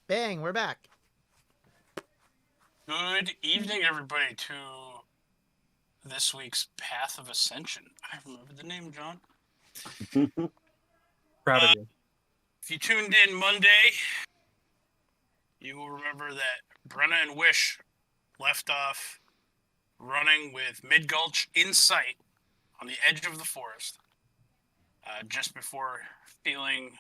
Bang, we're back. Good evening, everybody, to this week's Path of Ascension. I remember the name, John. Proud of you. If you tuned in Monday, you will remember that Brenna and Wish left off running with Mid Gulch in sight on the edge of the forest, just before feeling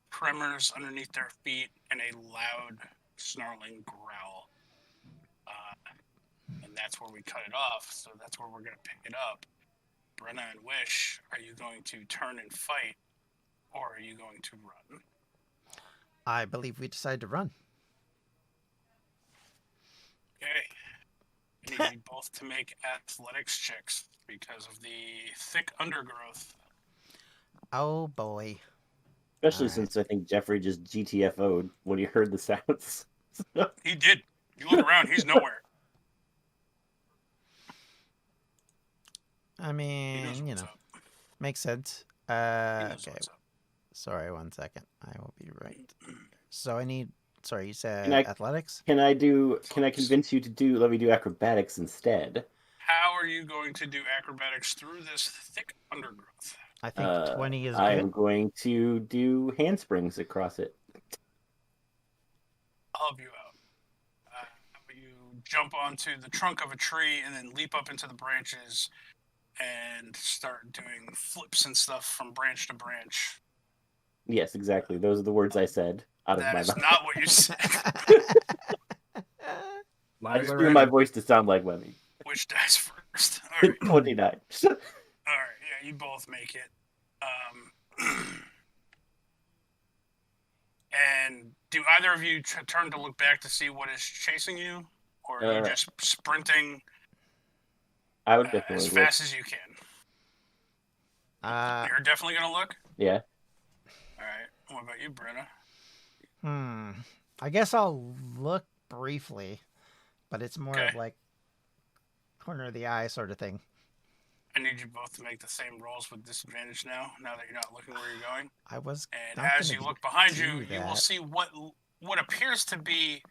tremors underneath their feet and a loud, snarling growl. And that's where we cut it off, so that's where we're going to pick it up. Brenna and Wish, are you going to turn and fight, or are you going to run? I believe we decided to run. Okay. I need you both to make athletics checks because of the thick undergrowth. Oh boy. Especially All right. since I think Jeffrey just GTFO'd when he heard the sounds. He did. You look around, he's nowhere. I He knows mean, what's up. makes sense. He knows Okay. what's up. Sorry, 1 second. I will be right. So I need. Sorry, you said Can I- athletics? Can I convince you to let me do acrobatics instead? How are you going to do acrobatics through this thick undergrowth? I think 20 is I good. am going to do handsprings across it. I'll help you out. How about you jump onto the trunk of a tree and then leap up into the branches and start doing flips and stuff from branch to branch. Yes, exactly. Those are the words I said out of my That is mouth. not what you said. I just do my voice to sound like Webby. Which dies first? All right. 29. All right. Yeah, you both make it. And do either of you turn to look back to see what is chasing you? Or are you just sprinting I would definitely as fast as you can? You're definitely going to look? Yeah. All right. What about you, Brenna? I guess I'll look briefly, but it's more Okay. of like corner of the eye sort of thing. I need you both to make the same rolls with disadvantage now that you're not looking where you're going. I was. And not as gonna you look behind do you, you will that. see what appears to be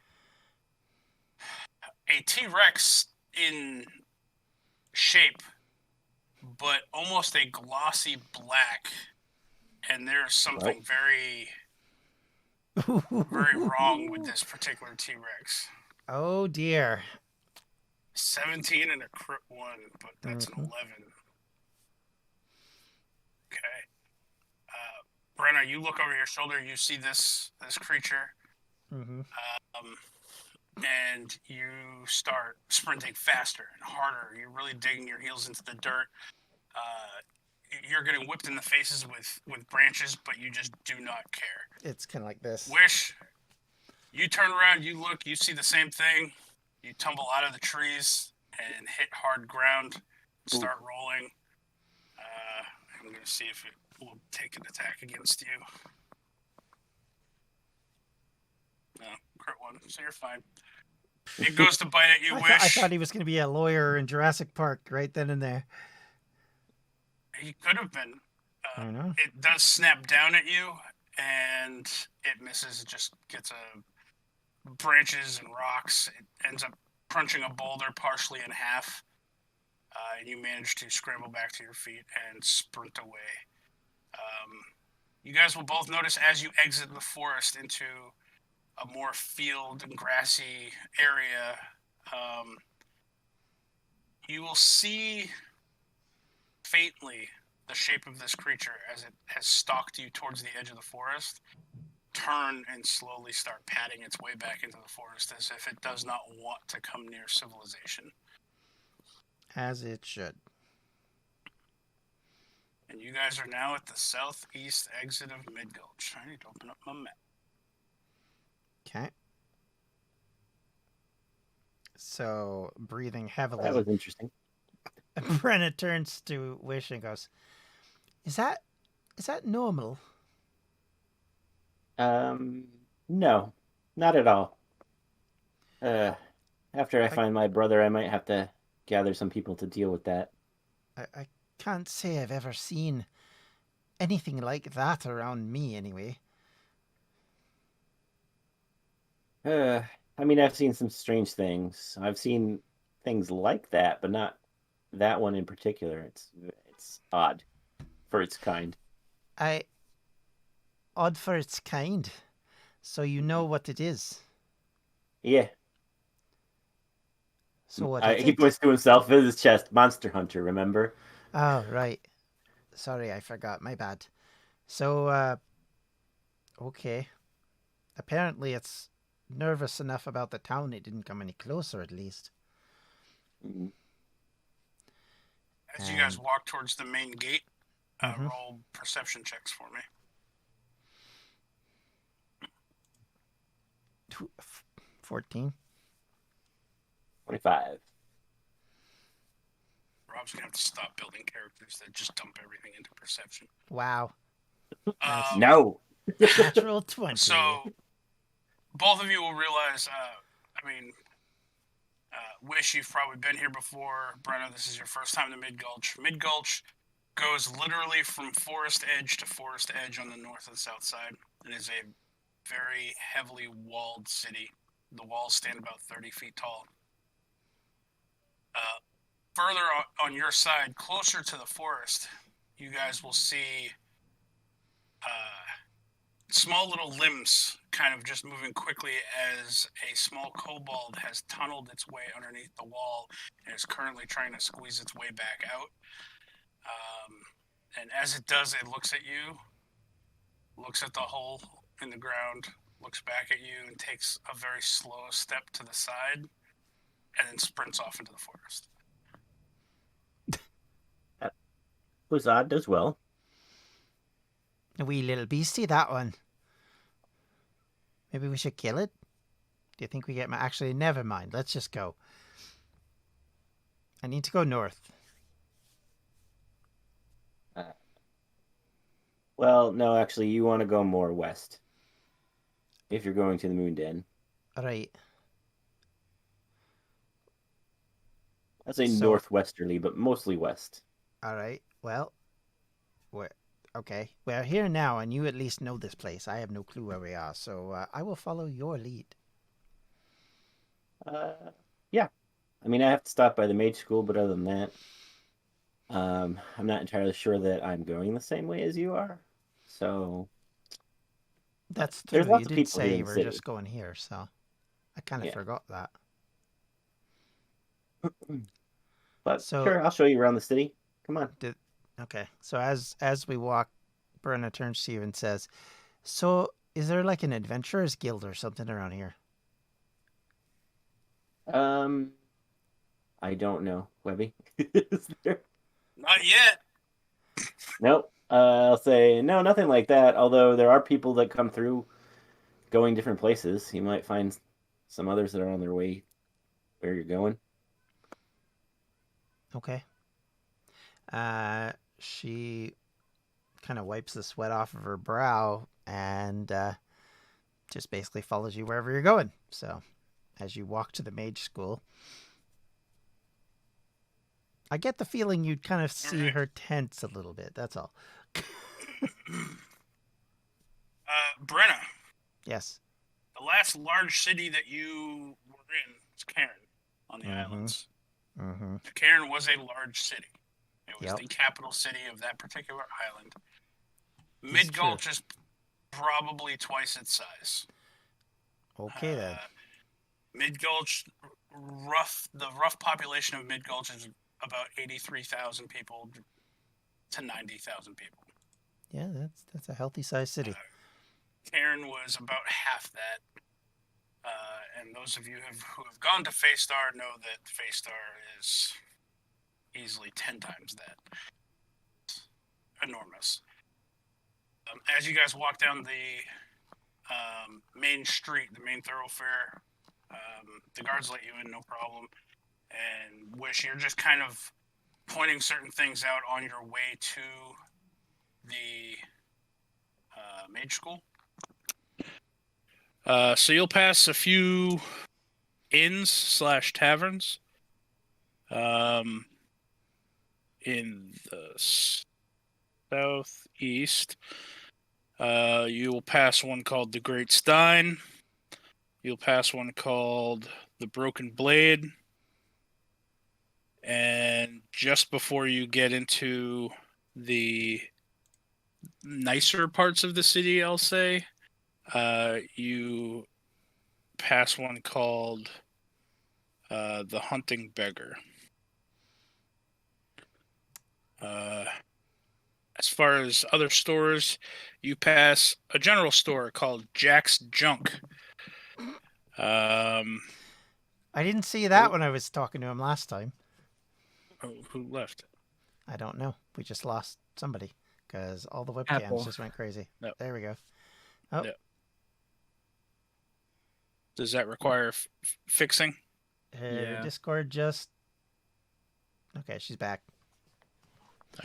a T-Rex in shape, but almost a glossy black. And there's something very, very wrong with this particular T-Rex. Oh dear. 17 and a crit 1, but that's an 11. Okay. Brenna, you look over your shoulder, you see this creature, and you start sprinting faster and harder. You're really digging your heels into the dirt. You're getting whipped in the faces with branches, but you just do not care. It's kind of like this. Wish, you turn around, you look, you see the same thing. You tumble out of the trees and hit hard ground, start rolling. I'm going to see if it will take an attack against you. No, crit 1, so you're fine. It goes to bite at you, Wish. I thought he was going to be a lawyer in Jurassic Park right then and there. He could have been. I know. It does snap down at you, and it misses. It just gets branches and rocks. It ends up crunching a boulder partially in half. And you manage to scramble back to your feet and sprint away. You guys will both notice as you exit the forest into a more field and grassy area, you will see faintly the shape of this creature as it has stalked you towards the edge of the forest turn and slowly start padding its way back into the forest as if it does not want to come near civilization. As it should. And you guys are now at the southeast exit of Mid Gulch. I need to open up my map. Okay. So, breathing heavily. That was interesting. Brenna turns to Wish and goes, Is that normal? No, not at all. After I find my brother, I might have to gather some people to deal with that. I can't say I've ever seen anything like that around me, anyway. I mean, I've seen some strange things. I've seen things like that, but not that one in particular. It's odd for its kind. I odd for its kind. So you know Mhm. what it is. Yeah, So what is he it? points to himself in his chest. Monster Hunter, remember? Oh, right. Sorry, I forgot. My bad. So, okay. Apparently it's nervous enough about the town it didn't come any closer, at least. Mhm. As you guys And, walk towards the main gate, mm-hmm. roll perception checks for me. 14. 25. Rob's gonna have to stop building characters that just dump everything into perception. Wow. That's Um, No. natural 20. so both of you will realize. I mean, Wish, you've probably been here before. Brenna, this is your first time to Mid Gulch. Mid Gulch goes literally from forest edge to forest edge on the north and south side. It is a very heavily walled city. The walls stand about 30 feet tall. Further on your side, closer to the forest, you guys will see small little limbs kind of just moving quickly as a small kobold has tunneled its way underneath the wall and is currently trying to squeeze its way back out. And as it does, it looks at you, looks at the hole in the ground, looks back at you, and takes a very slow step to the side, and then sprints off into the forest. That was odd as well. A wee little beastie, that one. Maybe we should kill it? Do you think we get... Actually, never mind. Let's just go. I need to go north. Uh, well, no, actually, you want to go more west if you're going to the Moon Den. All right. I'd say So, northwesterly, but mostly west. all right. Well, we're... Okay. We're here now, and you at least know this place. I have no clue where we are, so I will follow your lead. Yeah. I mean, I have to stop by the mage school, but other than that, I'm not entirely sure that I'm going the same way as you are. So, but That's there's true. You lots of did people here say in you the were city. just going here, so I kind of Yeah. forgot that. But So, sure, I'll show you around the city. Come on. okay. So as we walk, Brenna turns to you and says, "So, is there like an adventurers guild or something around here?" Um, I don't know, Webby. Is there? Not yet. Nope. I'll say no, nothing like that. Although there are people that come through going different places. You might find some others that are on their way where you're going. Okay. She kind of wipes the sweat off of her brow and just basically follows you wherever you're going. So, as you walk to the mage school, I get the feeling you'd kind of see Right. her tense a little bit. That's all. Brenna, Yes. the last large city that you were in was Cairn on the Mm-hmm. islands. Mm-hmm. Cairn was a large city. It was Yep. the capital city of that particular island. This is Mid true. Gulch is probably twice its size. Okay then. Mid Gulch, the rough population of Mid Gulch is about 83,000 people to 90,000 people. Yeah, that's a healthy sized city. Cairn was about half that. And those of you who have gone to Faystar know that Faystar is easily 10 times that. Enormous. As you guys walk down the main street, the main thoroughfare, the guards let you in, no problem. And Wish, you're just kind of pointing certain things out on your way to the mage school. So you'll pass a few inns/taverns in the southeast. You will pass one called the Great Stein. You'll pass one called the Broken Blade. And just before you get into the nicer parts of the city, I'll say, you pass one called the Hunting Beggar. As far as other stores, you pass a general store called Jack's Junk. I didn't see that when I was talking to him last time. Oh, who left? I don't know. We just lost somebody because all the webcams Apple. just went crazy. Yep. There we go. Oh. Yep. Does that require fixing? Yeah. Discord just... Okay, she's back.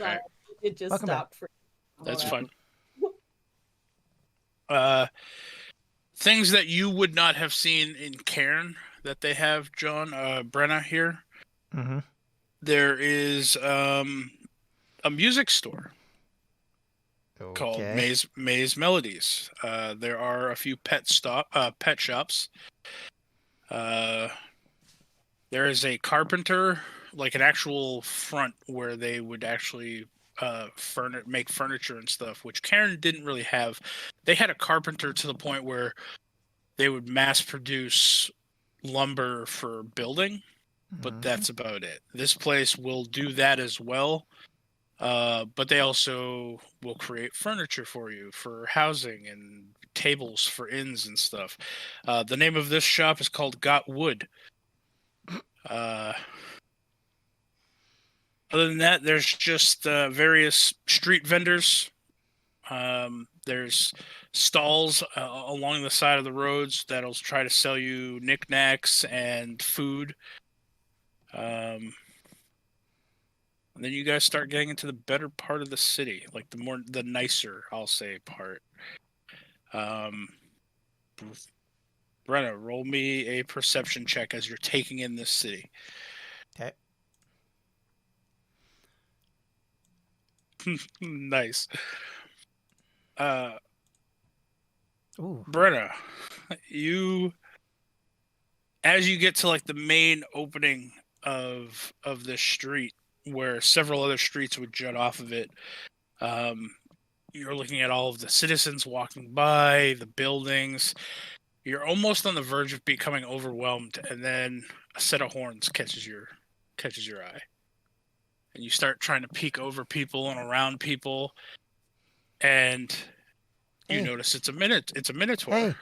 All right. It just Welcome stopped for. That's Alright. fine. Things that you would not have seen in Cairn that they have, John, Brenna here. Mm-hmm. There is a music store called Okay. Maze Melodies. There are a few pet shops. There is a carpenter, like an actual front where they would actually make furniture and stuff, which Cairn didn't really have. They had a carpenter to the point where they would mass produce lumber for building, but that's about it. This place will do that as well. But they also will create furniture for you for housing and tables for inns and stuff. The name of this shop is called Got Wood. Other than that, there's just various street vendors. There's stalls along the side of the roads that'll try to sell you knickknacks and food. And then you guys start getting into the better part of the city, like the nicer, I'll say, part. Brenna, roll me a perception check as you're taking in this city. Okay. Nice. Ooh. Brenna, as you get to like the main opening of this street, where several other streets would jut off of it, you're looking at all of the citizens walking by, the buildings. You're almost on the verge of becoming overwhelmed, and then a set of horns catches your eye, and you start trying to peek over people and around people, and you Hey. notice it's a minotaur. Hey.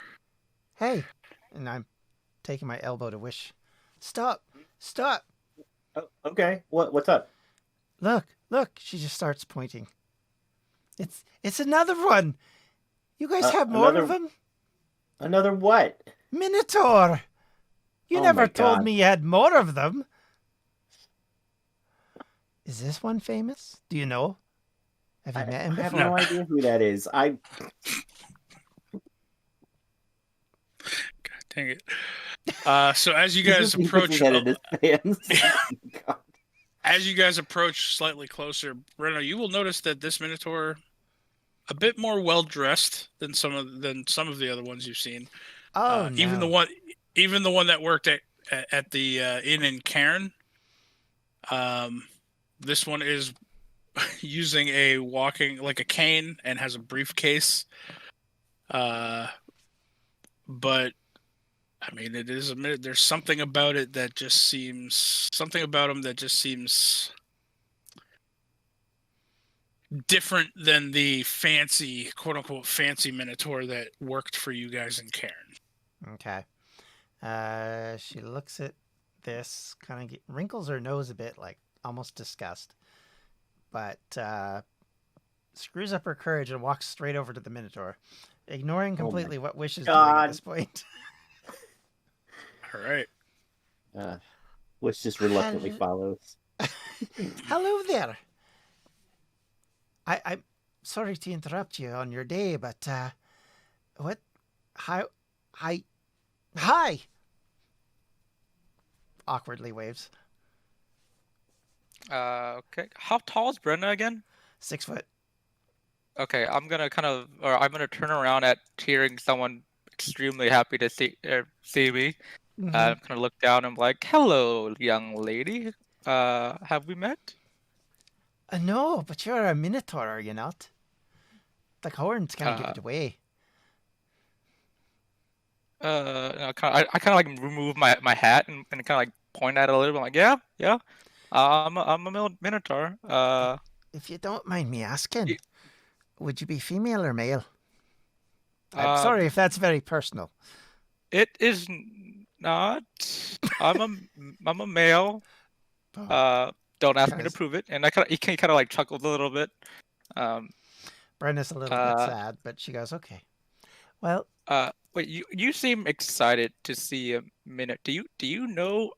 Hey. And I'm taking my elbow to Wish. Stop. Stop. Oh, okay. What's up? Look. Look. She just starts pointing. It's another one. You guys have more another- of them? Another what? Minotaur. You Oh never my told God. me you had more of them. Is this one famous? Do you know? Have you met him I have before? no idea who that is. God dang it. So as you guys approach, as you guys approach slightly closer, Brenna, you will notice that this minotaur, a bit more well dressed than some of the other ones you've seen. Oh no. Even the one that worked at the inn in Cairn. This one is using a cane and has a briefcase. But I mean, it is there's something about it that just seems different than the fancy, quote unquote, fancy minotaur that worked for you guys in Cairn. Okay. She looks at this, kind of wrinkles her nose a bit, like almost disgust, but screws up her courage and walks straight over to the Minotaur, ignoring completely what Wish is doing at this point. All right. Wish just reluctantly follows. Hello there. I'm sorry to interrupt you on your day, but what? Hi. Awkwardly waves. Okay. How tall is Brenna again? 6 foot. Okay, I'm gonna turn around at hearing someone extremely happy to see me. Mhm. Kind of look down. I'm like, "Hello, young lady. Have we met?" No, but you're a minotaur, are you not? The horns can't give Uh, it away. I kind of like remove my hat and kind of like point at it a little bit. I'm like, yeah. I'm a minotaur. If you don't mind me asking, y- would you be female or male? I'm uh, sorry if that's very personal. it is not. I'm a male. Don't ask me to Because prove it. And he kind of like chuckles a little bit. Um, Brenna's a little bit uh, sad, but she goes, okay. Well, wait, you seem excited to see a minute. Do you know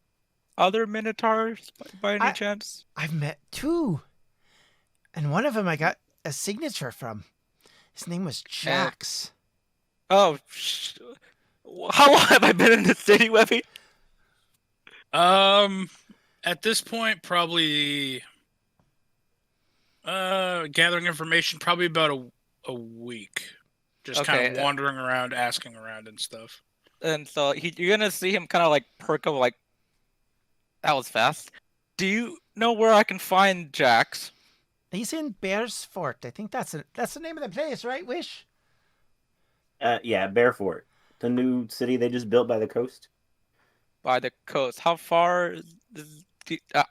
other minotaurs by any I- chance? I've met two. And one of them I got a signature from. His name was Jax. Oh, how long have I been in the city, Webby? At this point, probably gathering information, probably about a week. Just kind of Okay, wandering around, asking around and stuff. and so you're gonna see him kind of like perk up, like that was fast. Do you know where I can find Jax? He's in Bear's Fort. I think that's the name of the place, right, Wish? Yeah, Bearfort, the new city they just built by the coast. By the coast. How far?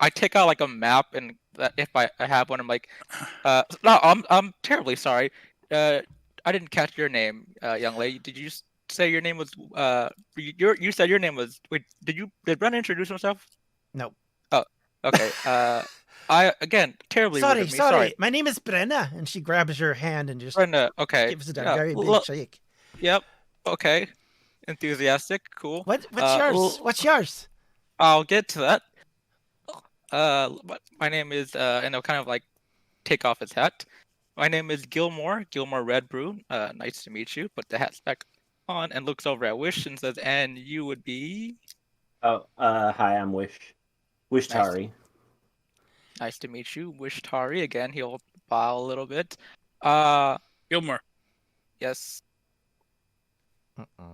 I take out like a map, and if I have one, I'm like, no, I'm terribly sorry. I didn't catch your name, young lady. Did you say your name was you said your name was wait? Did Brenna introduce himself? No. Oh, okay. I again terribly rude Sorry, of me. sorry. My name is Brenna. And she grabs your hand and just Brenna. Okay. gives it a Yeah. very big shake. Yep. Okay. Enthusiastic. Cool. What's yours? What's yours? I'll get to that. My name is and I'll kind of like take off his hat. My name is Gilmore Red Brew. Nice to meet you. Put the hat back on and looks over at Wish and says, "And you would be." Oh, hi, I'm Wish Tari. Nice to meet you, Wish Tari. Again, he'll bow a little bit. Gilmore, Yes.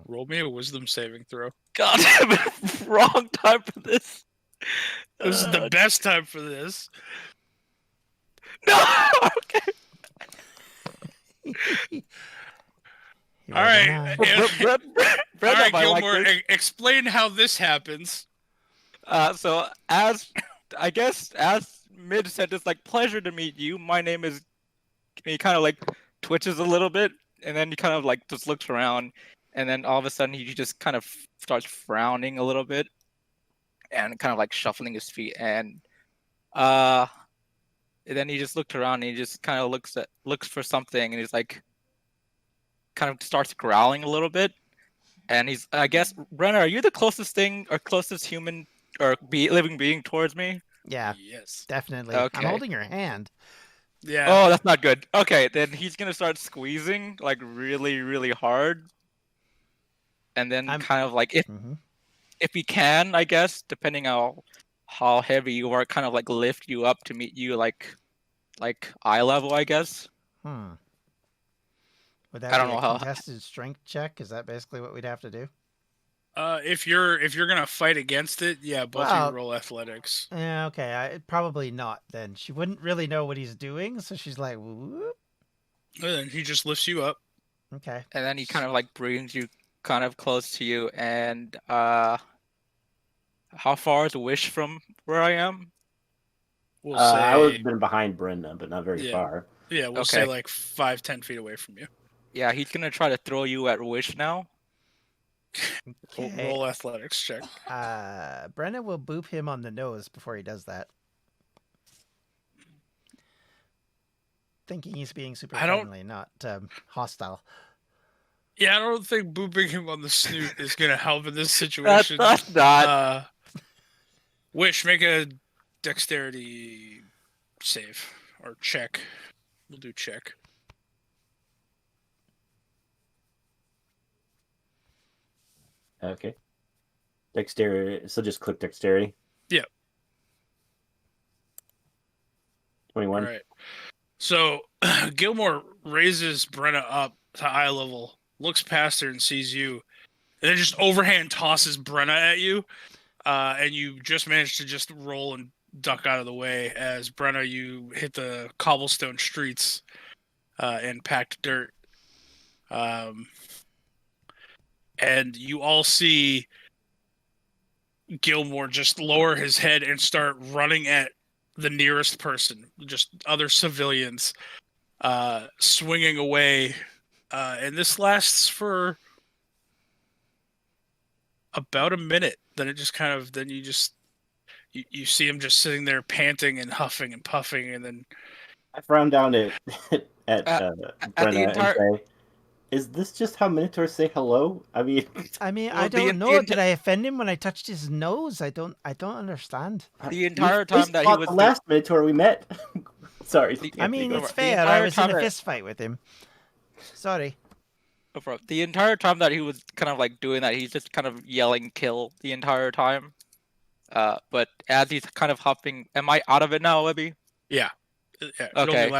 roll me a wisdom saving throw. God damn it! Wrong time for this. This is the best time for this. No. Okay. All right. All right, Gilmore, explain how this happens. So as I guess as Mid said, it's like pleasure to meet you. My name is. He kind of like twitches a little bit, and then he kind of like just looks around, and then all of a sudden he just kind of starts frowning a little bit, and kind of like shuffling his feet, and then he just looked around and he just kind of looks for something, and he's like kind of starts growling a little bit, and he's I guess Brenna, are you the closest thing or closest human or living being towards me? Yeah, Yes. definitely. Okay. I'm holding your hand. Yeah. Oh, that's not good. Okay, then he's gonna start squeezing like really, really hard, and then kind of like if he can, I guess, depending how heavy you are, kind of like lift you up to meet you like eye level, I guess. Would that I don't be know a how. contested strength check? Is that basically what we'd have to do? If you're gonna fight against it, yeah, both of you roll athletics. Yeah, okay. Probably not then. She wouldn't really know what he's doing, so she's like, whoop. And then he just lifts you up. Okay. And then he kind of like brings you kind of close to you, and how far is Wish from where I am? We'll say I would have been behind Brenna, but not very Yeah. far. Yeah, we'll say like 5-10 feet away from you. Yeah, he's gonna try to throw you at Wish now. Okay. Roll athletics check. Brenna will boop him on the nose before he does that. Thinking he's being super friendly, not hostile. Yeah, I don't think booping him on the snoot is gonna help in this situation. That's not. Wish, make a dexterity save or check. We'll do check. Okay. Dexterity. So just click dexterity. Yeah. 21. All right. So Gilmore raises Brenna up to eye level looks past her and sees you, and then just overhand tosses Brenna at you, and you just manage to just roll and duck out of the way as Brenna, you hit the cobblestone streets and packed dirt. And you all see Gilmore just lower his head and start running at the nearest person, just other civilians, swinging away. And this lasts for about a minute. Then it just kind of, then you see him just sitting there panting and huffing and puffing, and then I frown down at At the Brenna entire and say, "Is this just how Minotaurs say hello?" I mean, I mean, Well, I the don't know. Did I offend him when I touched his nose? I don't understand. the entire we time that he fought was the last Minotaur we met. Sorry. The- I mean, Anthony, it's go the fair. I entire was in time a that- fist fight with him. Sorry. the entire time that he was kind of like doing that, he's just kind of yelling "kill" the entire time. But as he's kind of huffing, am I out of it now, Webby? yeah, it Okay. only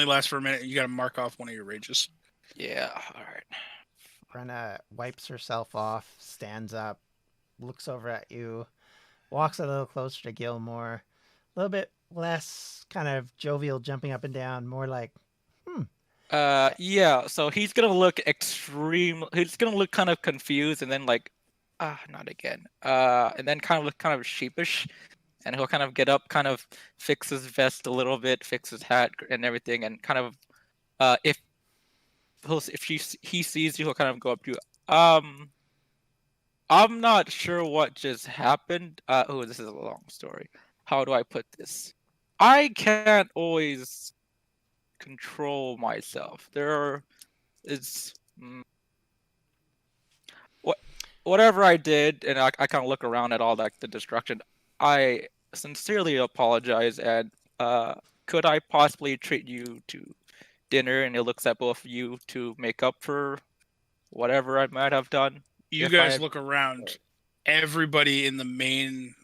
lasts for a minute. You got to mark off one of your rages. Yeah. All right. Brenna wipes herself off, stands up, looks over at you, walks a little closer to Gilmore, a little bit less kind of jovial, jumping up and down, more like, Yeah. So he's gonna look extreme. He's gonna look kind of confused, and then like, not again. And then kind of look kind of sheepish, and he'll kind of get up, kind of fix his vest a little bit, fix his hat and everything, and kind of, if he sees you, he'll kind of go up to you. I'm not sure what just happened. Oh, this is a long story. How do I put this? I can't always control myself. Whatever I did, and I kind of look around at all the destruction. I sincerely apologize, and could I possibly treat you to dinner? And it looks at both of you to make up for whatever I might have done. You If guys I- look around. Everybody in the main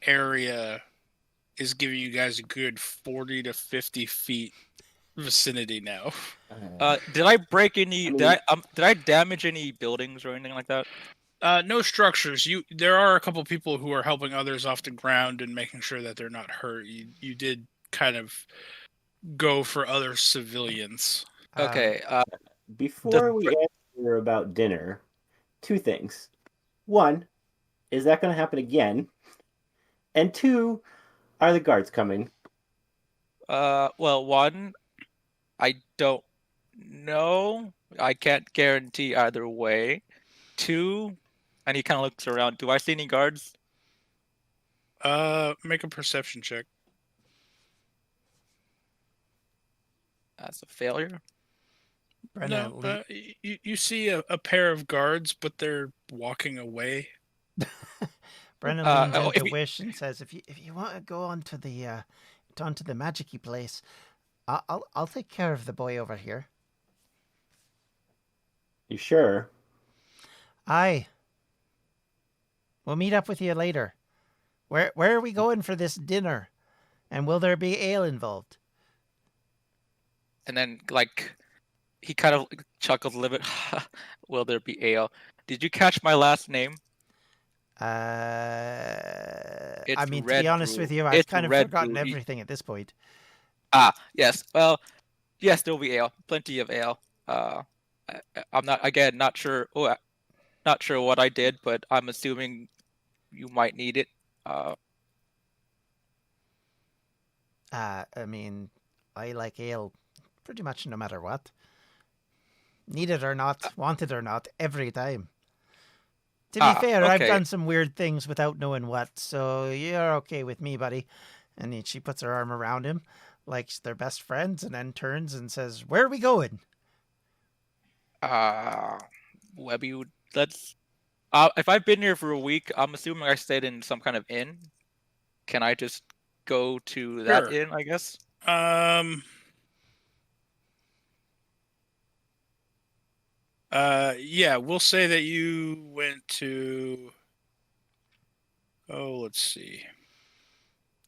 area is giving you guys a good 40 to 50 feet vicinity now. Did I break any? I mean- Did I damage any buildings or anything like that? No structures. There are a couple people who are helping others off the ground and making sure that they're not hurt. You did kind of go for other civilians. Okay. Before we answer about dinner, two things. One, is that going to happen again? And two, are the guards coming? Well, one, I don't know. I can't guarantee either way. Two, and he kind of looks around. Do I see any guards? Make a perception check. That's a failure. Brenna, No, you see a pair of guards, but they're walking away. Brenna leans if into you- Wish and says, "If you want to go onto the magic-y place, I'll take care of the boy over here." You sure? Aye. We'll meet up with you later. Where are we going for this dinner? And will there be ale involved? And then, like, he kind of chuckles a little bit. Will there be ale? Did you catch my last name? I It's mean, to Red be honest Brew. with you, I've It's kind of Red forgotten Brew. everything at this point. Yes. Well, yes, there will be ale. Plenty of ale. I'm not sure. Not sure what I did, but I'm assuming you might need it. I mean, I like ale pretty much no matter what. Need it or not, want it or not, every time. To be fair, I've okay. done some weird things without knowing what, so you're okay with me, buddy. And then she puts her arm around him like they're best friends and then turns and says, "Where are we going?" Webby, let's. If I've been here for a week, I'm assuming I stayed in some kind of inn. Can I just go to that Sure. inn? I guess. Yeah, we'll say that you went to. Oh, let's see.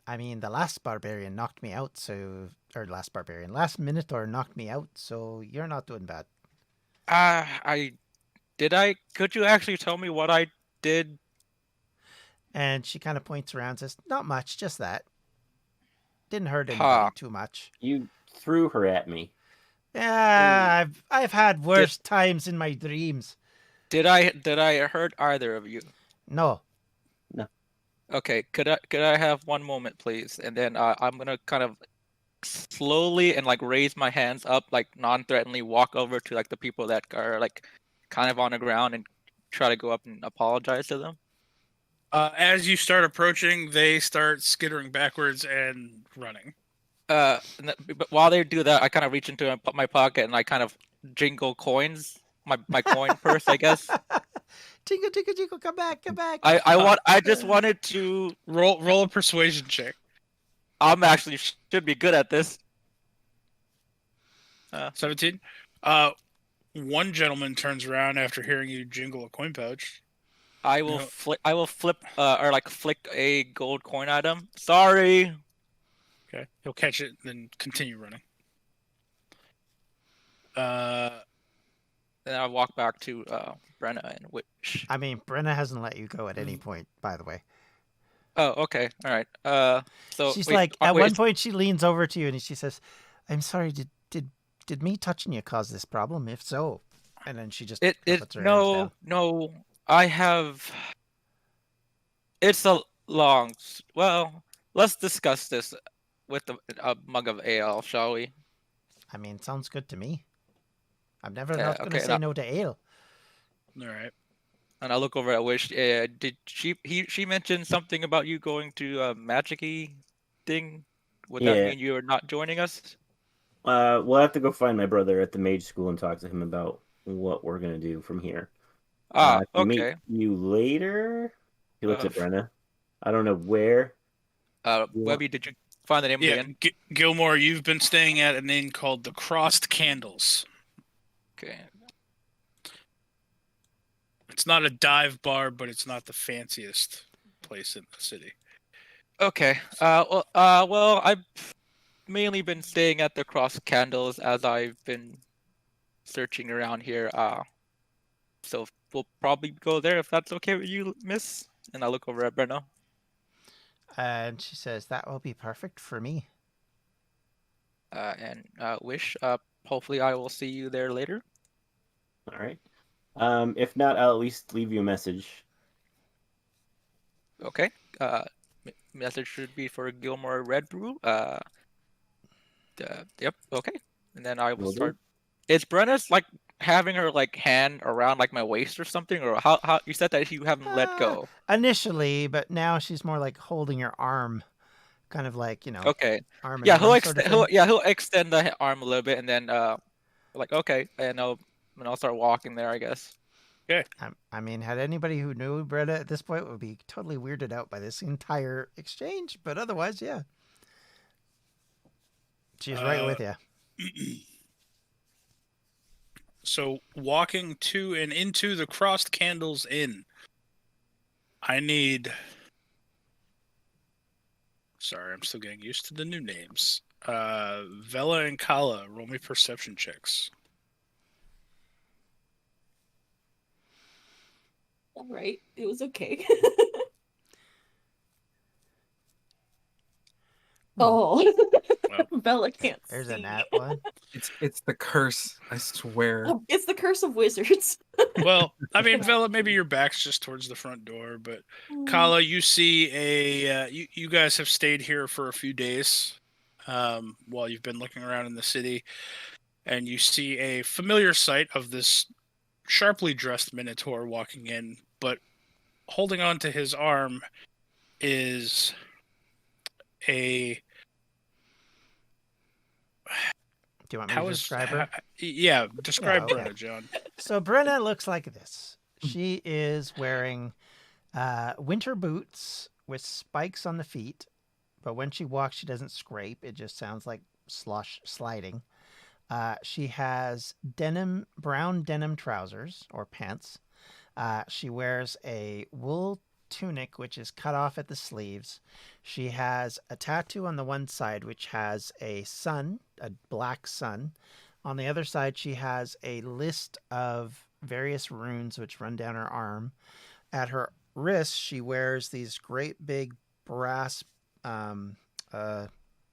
I mean, the last barbarian knocked me out, last Minotaur knocked me out, so you're not doing bad. Could you actually tell me what I did? And she kind of points around and says, not much, just that. Didn't hurt anybody Ha. too much. You threw her at me. Yeah, I've had worse times in my dreams. Did I hurt either of you? No. Okay, could I have one moment, please? And then I'm gonna kind of slowly and like raise my hands up, like non-threateningly, walk over to like the people that are like kind of on the ground and try to go up and apologize to them. As you start approaching, they start skittering backwards and running. But while they do that, I kind of reach into my pocket and I kind of jingle coins, my coin purse, I guess. Tingle, tingle, tingle, come back, come back. I just wanted to roll a persuasion check. I'm actually should be good at this. 17. One gentleman turns around after hearing you jingle a coin pouch. I will flip or like flick a gold coin at him. Sorry. Okay, he'll catch it, then continue running. Then I walk back to Brenna and Wish. I mean, Brenna hasn't let you go at any point, by the way. Oh, okay, all right. So she's wait, like, at wait, one point, she leans over to you and she says, "I'm sorry. Did me touching you cause this problem? If so," and then she just puts her hands down. no. I have. It's a long. Well, let's discuss this with a mug of ale, shall we? I mean, sounds good to me. I'm never Yeah, not going to okay, say no to ale. All right. And I look over at Wish. Did she mentioned something about you going to a magic-y thing? Would that mean you are not joining us? We'll have to go find my brother at the mage school and talk to him about what we're gonna do from here. Okay. Meet you later. He looks at Brenna. I don't know where. Webby, did you find the name of the inn? Gilmore, you've been staying at an inn called the Crossed Candles. Okay. It's not a dive bar, but it's not the fanciest place in the city. Okay. Well, I've mainly been staying at the Cross Candles as I've been searching around here. So we'll probably go there if that's okay with you, miss. And I look over at Brenna. And she says, "That will be perfect for me." And Wish, hopefully I will see you there later. All right. If not, I'll at least leave you a message. Okay. Message should be for Gilmore Red Brew. Yep. Okay. And then I will start. Is Brenna's like having her like hand around like my waist or something, or how you said that you haven't let go initially, but now she's more like holding your arm, kind of like Okay. Arm. Yeah, he'll extend the arm a little bit, and then like okay, and I'll start walking there, I guess. Okay. I mean, had anybody who knew Brenna at this point would be totally weirded out by this entire exchange, but otherwise, yeah, she's right with you. So walking to and into the Crossed Candles Inn, I need... Sorry, I'm still getting used to the new names. Valla and Kala, roll me perception checks. All right, it was okay. Oh, Bella can't There's see. a nat one. It's the curse, I swear. Oh, it's the curse of wizards. Well, I mean, Valla, maybe your back's just towards the front door, but Kala, you see you guys have stayed here for a few days while you've been looking around in the city, and you see a familiar sight of this sharply dressed minotaur walking in, but holding on to his arm is a... Do you want me to describe her? Yeah, describe okay. Brenna, John. So Brenna looks like this. She is wearing winter boots with spikes on the feet, but when she walks, she doesn't scrape. It just sounds like slush sliding. She has brown denim trousers or pants. She wears a wool tunic, which is cut off at the sleeves. She has a tattoo on the one side, which has a sun, a black sun, On the other side, she has a list of various runes which run down her arm. At her wrist, she wears these great big brass, what do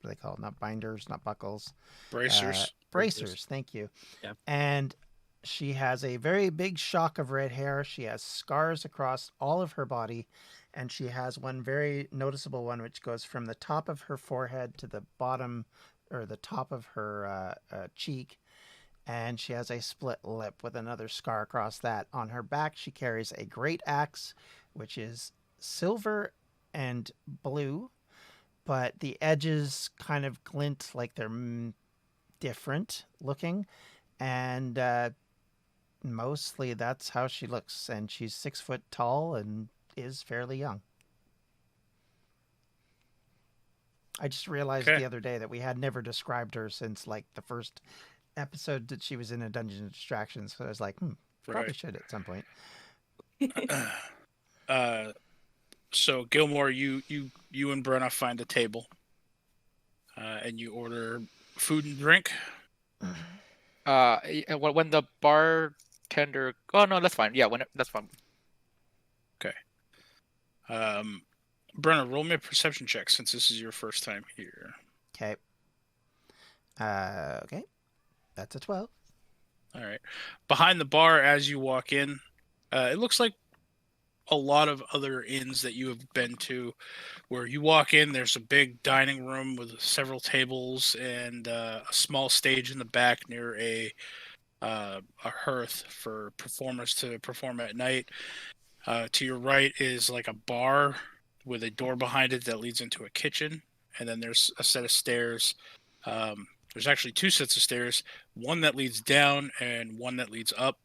they call it? Not binders, not buckles. Bracers. Bracers, thank you. Yeah. And she has a very big shock of red hair. She has scars across all of her body. And she has one very noticeable one, which goes from the top of her forehead to the bottom or the top of her cheek. And she has a split lip with another scar across that. On her back, she carries a great axe, which is silver and blue, but the edges kind of glint like they're different looking. And mostly that's how she looks. And she's 6 foot tall and is fairly young. I just realized Okay. the other day that we had never described her since like the first episode that she was in a Dungeons and Distractions. So I was like, probably Right. should at some point. So Gilmore, you and Brenna find a table, and you order food and drink. When the bartender. Oh no, that's fine. Yeah, that's fine. Brenna, roll me a perception check since this is your first time here. Okay. Okay. That's a 12. All right. Behind the bar, as you walk in, it looks like a lot of other inns that you have been to, where you walk in, there's a big dining room with several tables and a small stage in the back near a hearth for performers to perform at night. To your right is like a bar with a door behind it that leads into a kitchen, and then there's a set of stairs. There's actually 2 sets of stairs, one that leads down and one that leads up.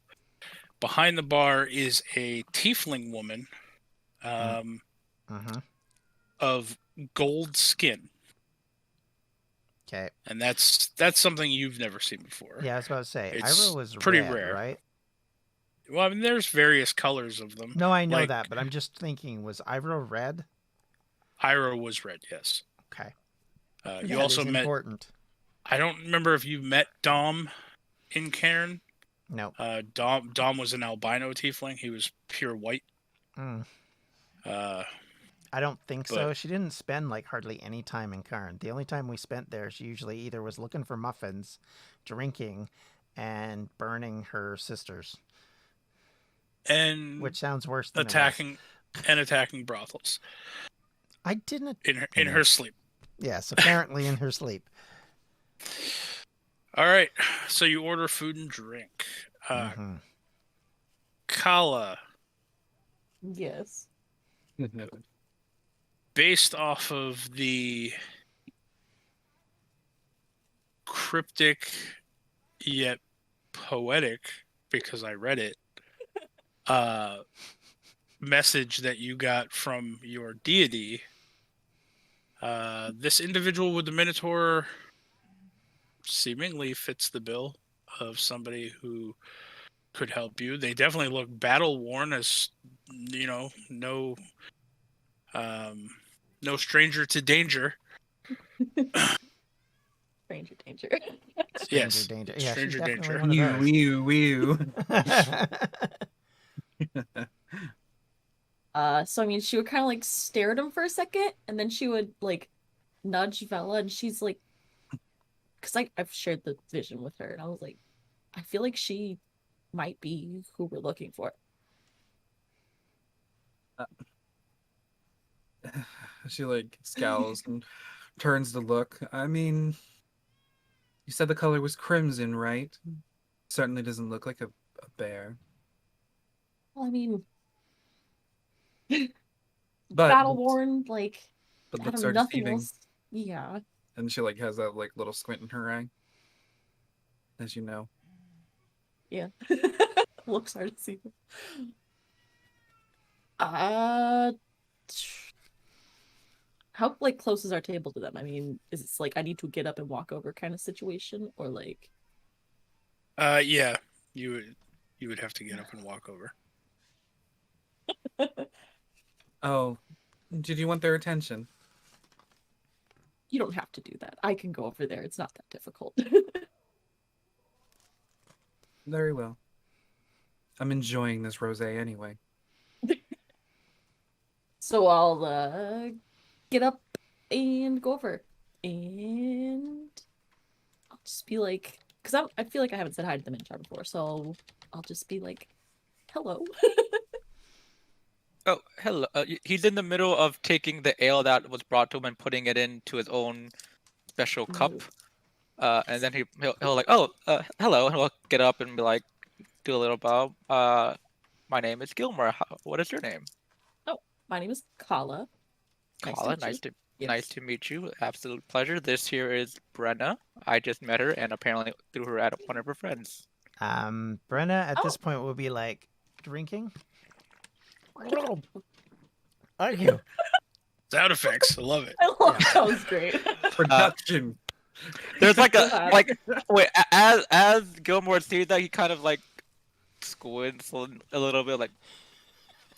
Behind the bar is a tiefling woman of gold skin. Okay. And that's something you've never seen before. Yeah, I was about to say, It's Iroh was pretty red, rare. right? Well, I mean, there's various colors of them. No, I know Like, that, but I'm just thinking, was Iroh red? Iroh was red, yes. Okay. You That also is met. important. I don't remember if you met Dom in Cairn. No. Dom was an albino tiefling. He was pure white. Mm. Uh, I don't think so. but- She didn't spend like hardly any time in Karn. The only time we spent there, she usually either was looking for muffins, drinking, and burning her sisters, and which sounds worse than attacking brothels I didn't. in her sleep. Yes, apparently in her sleep. All right, so you order food and drink. Mhm. Kala, Yes. based off of the cryptic yet poetic, because I read it, message that you got from your deity, this individual with the Minotaur seemingly fits the bill of somebody who could help you. They definitely look battle worn, as you know, no stranger to danger. Stranger danger. Stranger Yes, danger. Yeah, stranger she's definitely danger. one of Wee those. So I mean, she would kind of like stare at him for a second, and then she would like nudge Valla, and she's like, because I've shared the vision with her, and I was like, I feel like she might be who we're looking for. She like scowls and turns to look. I mean, you said the color was crimson, right? Certainly doesn't look like a bear. Well, I mean, But battle worn, like but I looks don't are know, nothing deceiving. else. Yeah. And she like has that like little squint in her eye. As you know. Yeah. Looks hard to see. How like close is our table to them? I mean, is it like I need to get up and walk over kind of situation, or like? Yeah, you would have to get up and walk over. Oh, did you want their attention? You don't have to do that. I can go over there. It's not that difficult. Very well. I'm enjoying this rosé anyway. So I'll get up and go over, and I'll just be like, because I feel like I haven't said hi to the Minotaur before, so I'll just be like, hello. Oh, hello. He's in the middle of taking the ale that was brought to him and putting it into his own special cup. Ooh. And then he'll like, oh, hello, and he'll get up and be like, do a little bow. My name is Gilmore. What is your name? Oh, my name is Kala. Kala, nice to meet you. Absolute pleasure. This here is Brenna. I just met her and apparently threw her at one of her friends. Brenna at this point will be like drinking. Thank you. Sound effects. I love it. I love that was great. Production. There's like a God. like wait as Gilmore sees that he kind of like squints a little bit like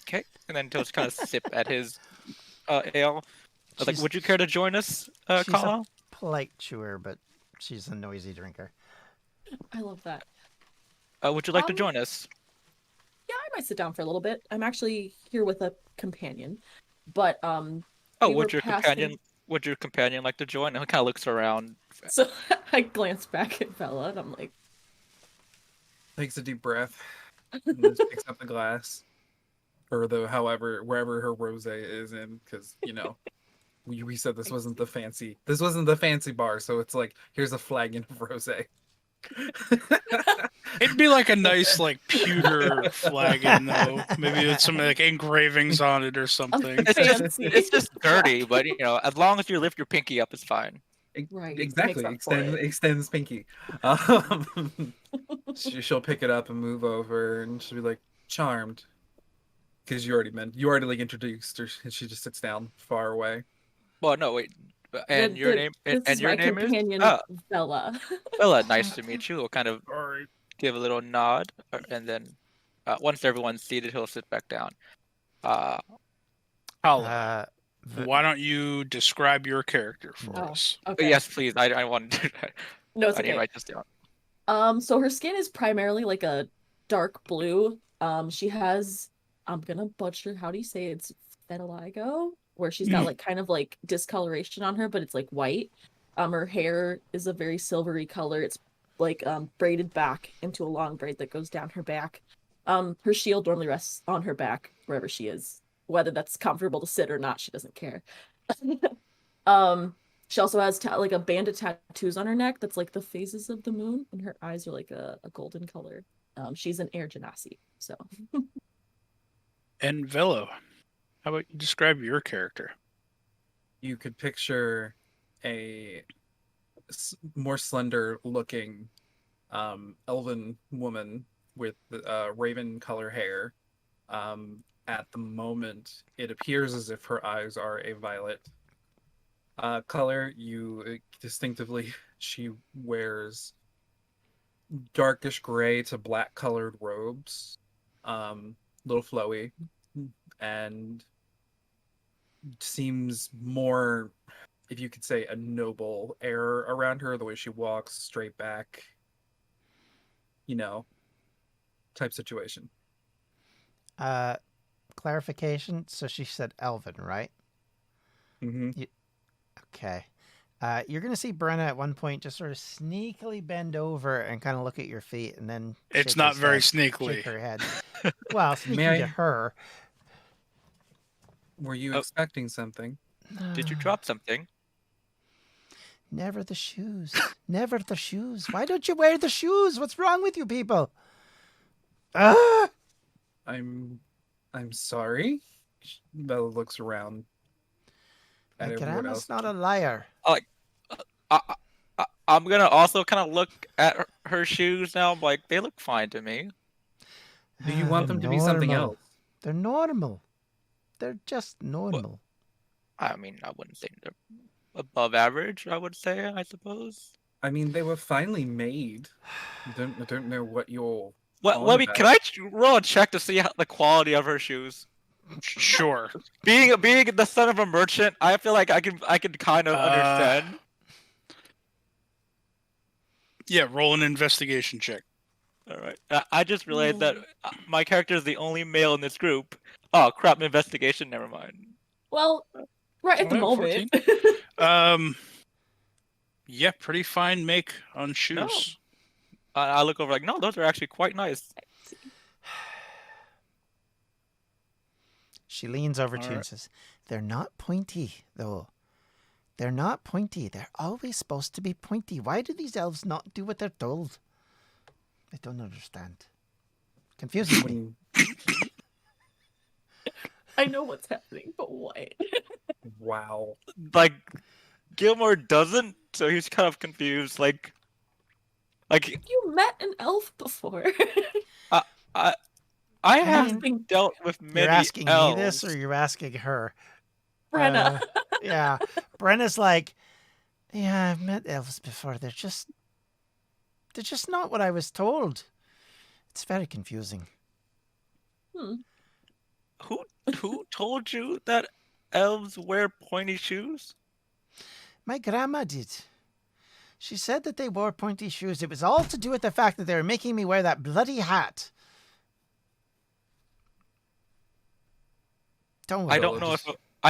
okay, and then just kind of sip at his ale. I was like, She's- would you care to join us, she's Kala? a polite chewer, but she's a noisy drinker. I love that. Would you like to Um, join us? Yeah, I might sit down for a little bit. I'm actually here with a companion, but Oh, we would were your companion like to join? And he kind of looks around. So I glance back at Valla and I'm like, Takes a deep breath. And just picks up the glass. Or wherever her rosé is in, because we said this wasn't the fancy bar, so it's like here's a flagon of rosé. It'd be like a nice like pewter flagon though. Maybe with some like engravings on it or something. fancy. It's just dirty, but as long as you lift your pinky up, it's fine. Right, Exactly. makes up for it. Extends pinky. She'll pick it up and move over, and she'll be like, charmed. Because you already like introduced her, and she just sits down far away. Well, no, wait. And your name This and is your my name is companion, Ah, Valla. Bella. Nice to meet you. We'll kind of All right. give a little nod, and then once everyone's seated, he'll sit back down. Hala, V- why don't you describe your character for Oh. us? Okay. Yes, please. I want to do that. No, it's I need to okay. write this down. So her skin is primarily like a dark blue. She has, I'm gonna butcher, how do you say it? It's vitiligo, where she's got like kind of like discoloration on her, but it's like white. Her hair is a very silvery color. It's like braided back into a long braid that goes down her back. Her shield normally rests on her back wherever she is, whether that's comfortable to sit or not. She doesn't care. She also has like a band of tattoos on her neck that's like the phases of the moon, and her eyes are like a golden color. She's an air genasi, so. And Velo, how about you describe your character? You could picture a more slender looking elven woman with raven color hair. At the moment, it appears as if her eyes are a violet color. You distinctively, she wears darkish gray to black colored robes, little flowy, and seems more, if you could say, a noble air around her, the way she walks straight back, type situation. Clarification. So she said Elvin, right? Mm-hmm. Okay. You're going to see Brenna at one point just sort of sneakily bend over and kind of look at your feet, and then It's shake not his very head, sneakily. shake her head. Well, sneaky May I- to her. Were you Oh. expecting something? Did you drop something? Never the shoes. Never the shoes. Why don't you wear the shoes? What's wrong with you people? Ah! I'm sorry. Bella looks around at everyone Grandma's else. not a liar. I'm gonna also kind of look at her shoes now. I'm like, they look fine to me. Do you want them to be something Normal. else? They're normal. They're just normal. I mean, I wouldn't say they're above average. I would say, I suppose. I mean, they were finely made. I don't know what you're. What, on Webby, about. can I roll a check to see the quality of her shoes? Sure. Being the son of a merchant, I feel like I can kind of understand. Yeah, roll an investigation check. All right. I just realized that my character is the only male in this group. Oh crap! Investigation. Never mind. Well, right at the Alright, moment. Yeah, pretty fine make on shoes. I look over like, no, those are actually quite nice. She leans over to you and Alright. says, "They're not pointy, though. They're not pointy. They're always supposed to be pointy. Why do these elves not do what they're told? I don't understand. Confuses me." I know what's happening, but what? Wow. Like, Gilmore doesn't, so he's kind of confused. Like You met an elf before. I have Asking dealt with many You're asking elves. me this, or you're asking her? Brenna. Yeah. Brenna's like, yeah, I've met elves before. They're just not what I was told. It's very confusing. Who told you that elves wear pointy shoes? My grandma did. She said that they wore pointy shoes. It was all to do with the fact that they were making me wear that bloody hat. Don't worry. I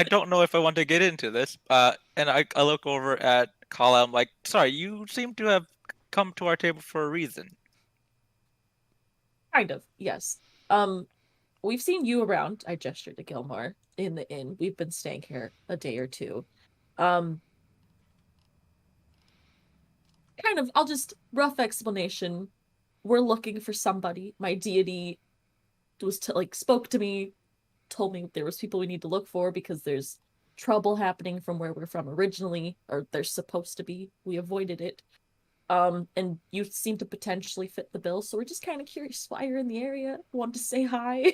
don't know if I want to get into this. And I look over at Kala. I'm like, sorry, you seem to have come to our table for a reason. Kind of, yes. We've seen you around. I gestured to Gilmore in the inn. We've been staying here a day or two. Kind of, I'll just rough explanation. We're looking for somebody. My deity spoke to me, told me there was people we need to look for because there's trouble happening from where we're from originally, or there's supposed to be. We avoided it. And you seem to potentially fit the bill, so we're just kind of curious why you're in the area. Want to say hi.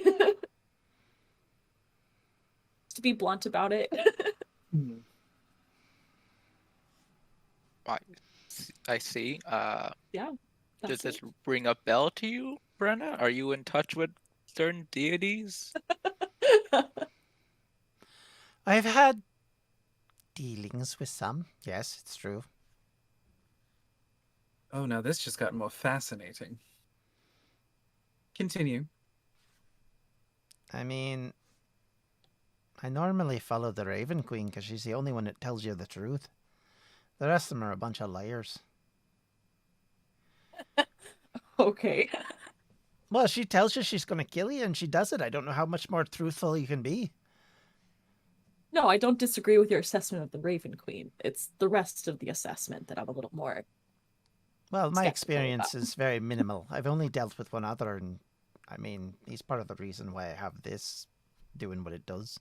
To be blunt about it. I see. Yeah. Does That's this ring a bell to you, Brenna? Are you in touch with certain deities? I've had dealings with some. Yes, it's true. Oh, now this just got more fascinating. Continue. I mean, I normally follow the Raven Queen because she's the only one that tells you the truth. The rest of them are a bunch of liars. Okay. Well, she tells you she's going to kill you and she does it. I don't know how much more truthful you can be. No, I don't disagree with your assessment of the Raven Queen. It's the rest of the assessment that I'm a little more... Well, my skeptical experience about. is very minimal. I've only dealt with one other, and I mean, he's part of the reason why I have this doing what it does.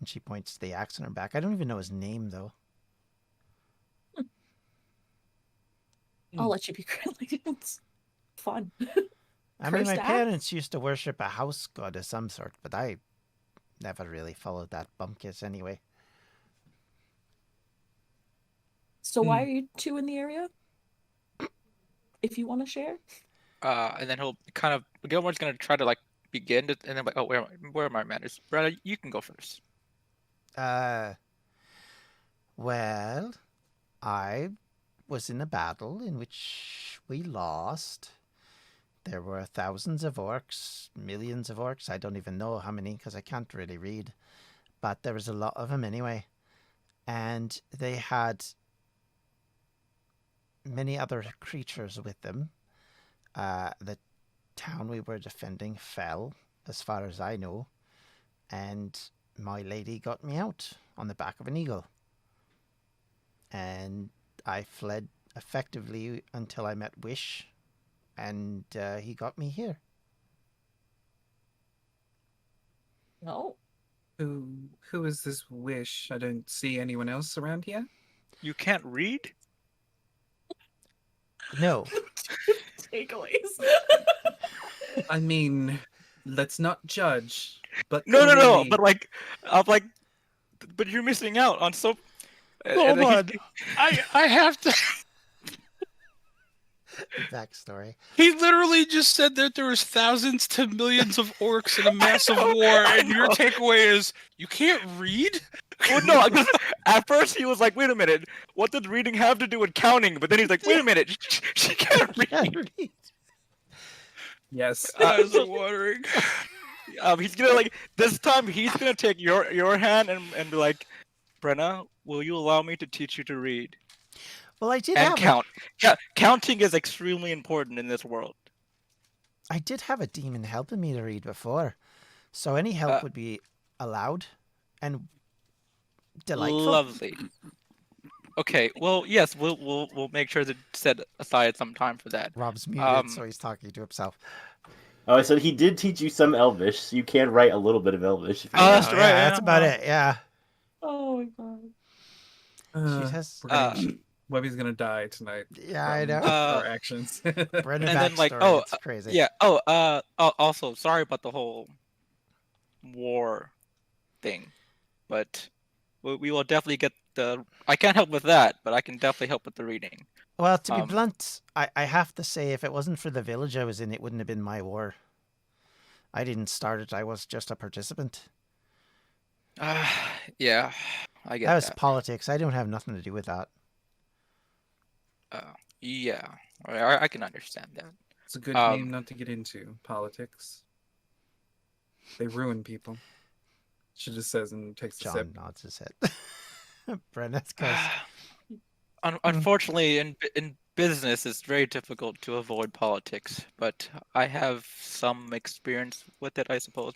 And she points to the axe on her back. I don't even know his name, though. I'll let you be friendly. It's fun. I mean, my Cursed axe? parents used to worship a house god of some sort, but I never really followed that bumpkiss anyway. So why are you two in the area? If you want to share. And then he'll kind of Gilmore's gonna try to like begin to, and then like, oh, where are my manners? Brenna, you can go first. Well, I was in a battle in which we lost. There were thousands of orcs, millions of orcs. I don't even know how many because I can't really read. But there was a lot of them anyway. And they had many other creatures with them. The town we were defending fell, as far as I know. And my lady got me out on the back of an eagle. And I fled effectively until I met Wish, and he got me here. No. Who is this Wish? I don't see anyone else around here. You can't read? No. Takeaways. I mean, let's not judge. But No. clearly- But like, I'm like, but you're missing out on so. Hold on. I have to. Backstory. He literally just said that there was thousands to millions of orcs in a massive know, war, I and your know. takeaway is you can't read? Well, no, 'cause at first he was like, wait a minute, what does reading have to do with counting? But then he's like, wait a minute, she can't read. Can't read. Yes. Eyes are watering. He's gonna like this time. He's gonna take your hand and be like, Brenna, will you allow me to teach you to read Well, I did and have count? Counting is extremely important in this world. I did have a demon helping me to read before, so any help would be allowed and delightful. Lovely. Okay, well, yes, we'll make sure to set aside some time for that. Rob's muted, so he's talking to himself. Oh, so he did teach you some Elvish, so you can write a little bit of Elvish. If you Oh, want. that's right. Yeah, that's about it. Yeah. Oh my god. She has. Webby's gonna die tonight. Yeah, I know. Our actions. Brenna and then like, backstory, it's crazy. yeah. Also, sorry about the whole war thing, but we will definitely get the. I can't help with that, but I can definitely help with the reading. Well, to be blunt, I have to say, if it wasn't for the village I was in, it wouldn't have been my war. I didn't start it. I was just a participant. Yeah, I get That was that. politics. I don't have nothing to do with that. Yeah, I can understand that. It's a good game not to get into politics. They ruin people. She just says and takes a John sip. nods his head. Brenna's goes. Unfortunately, in business, it's very difficult to avoid politics. But I have some experience with it, I suppose.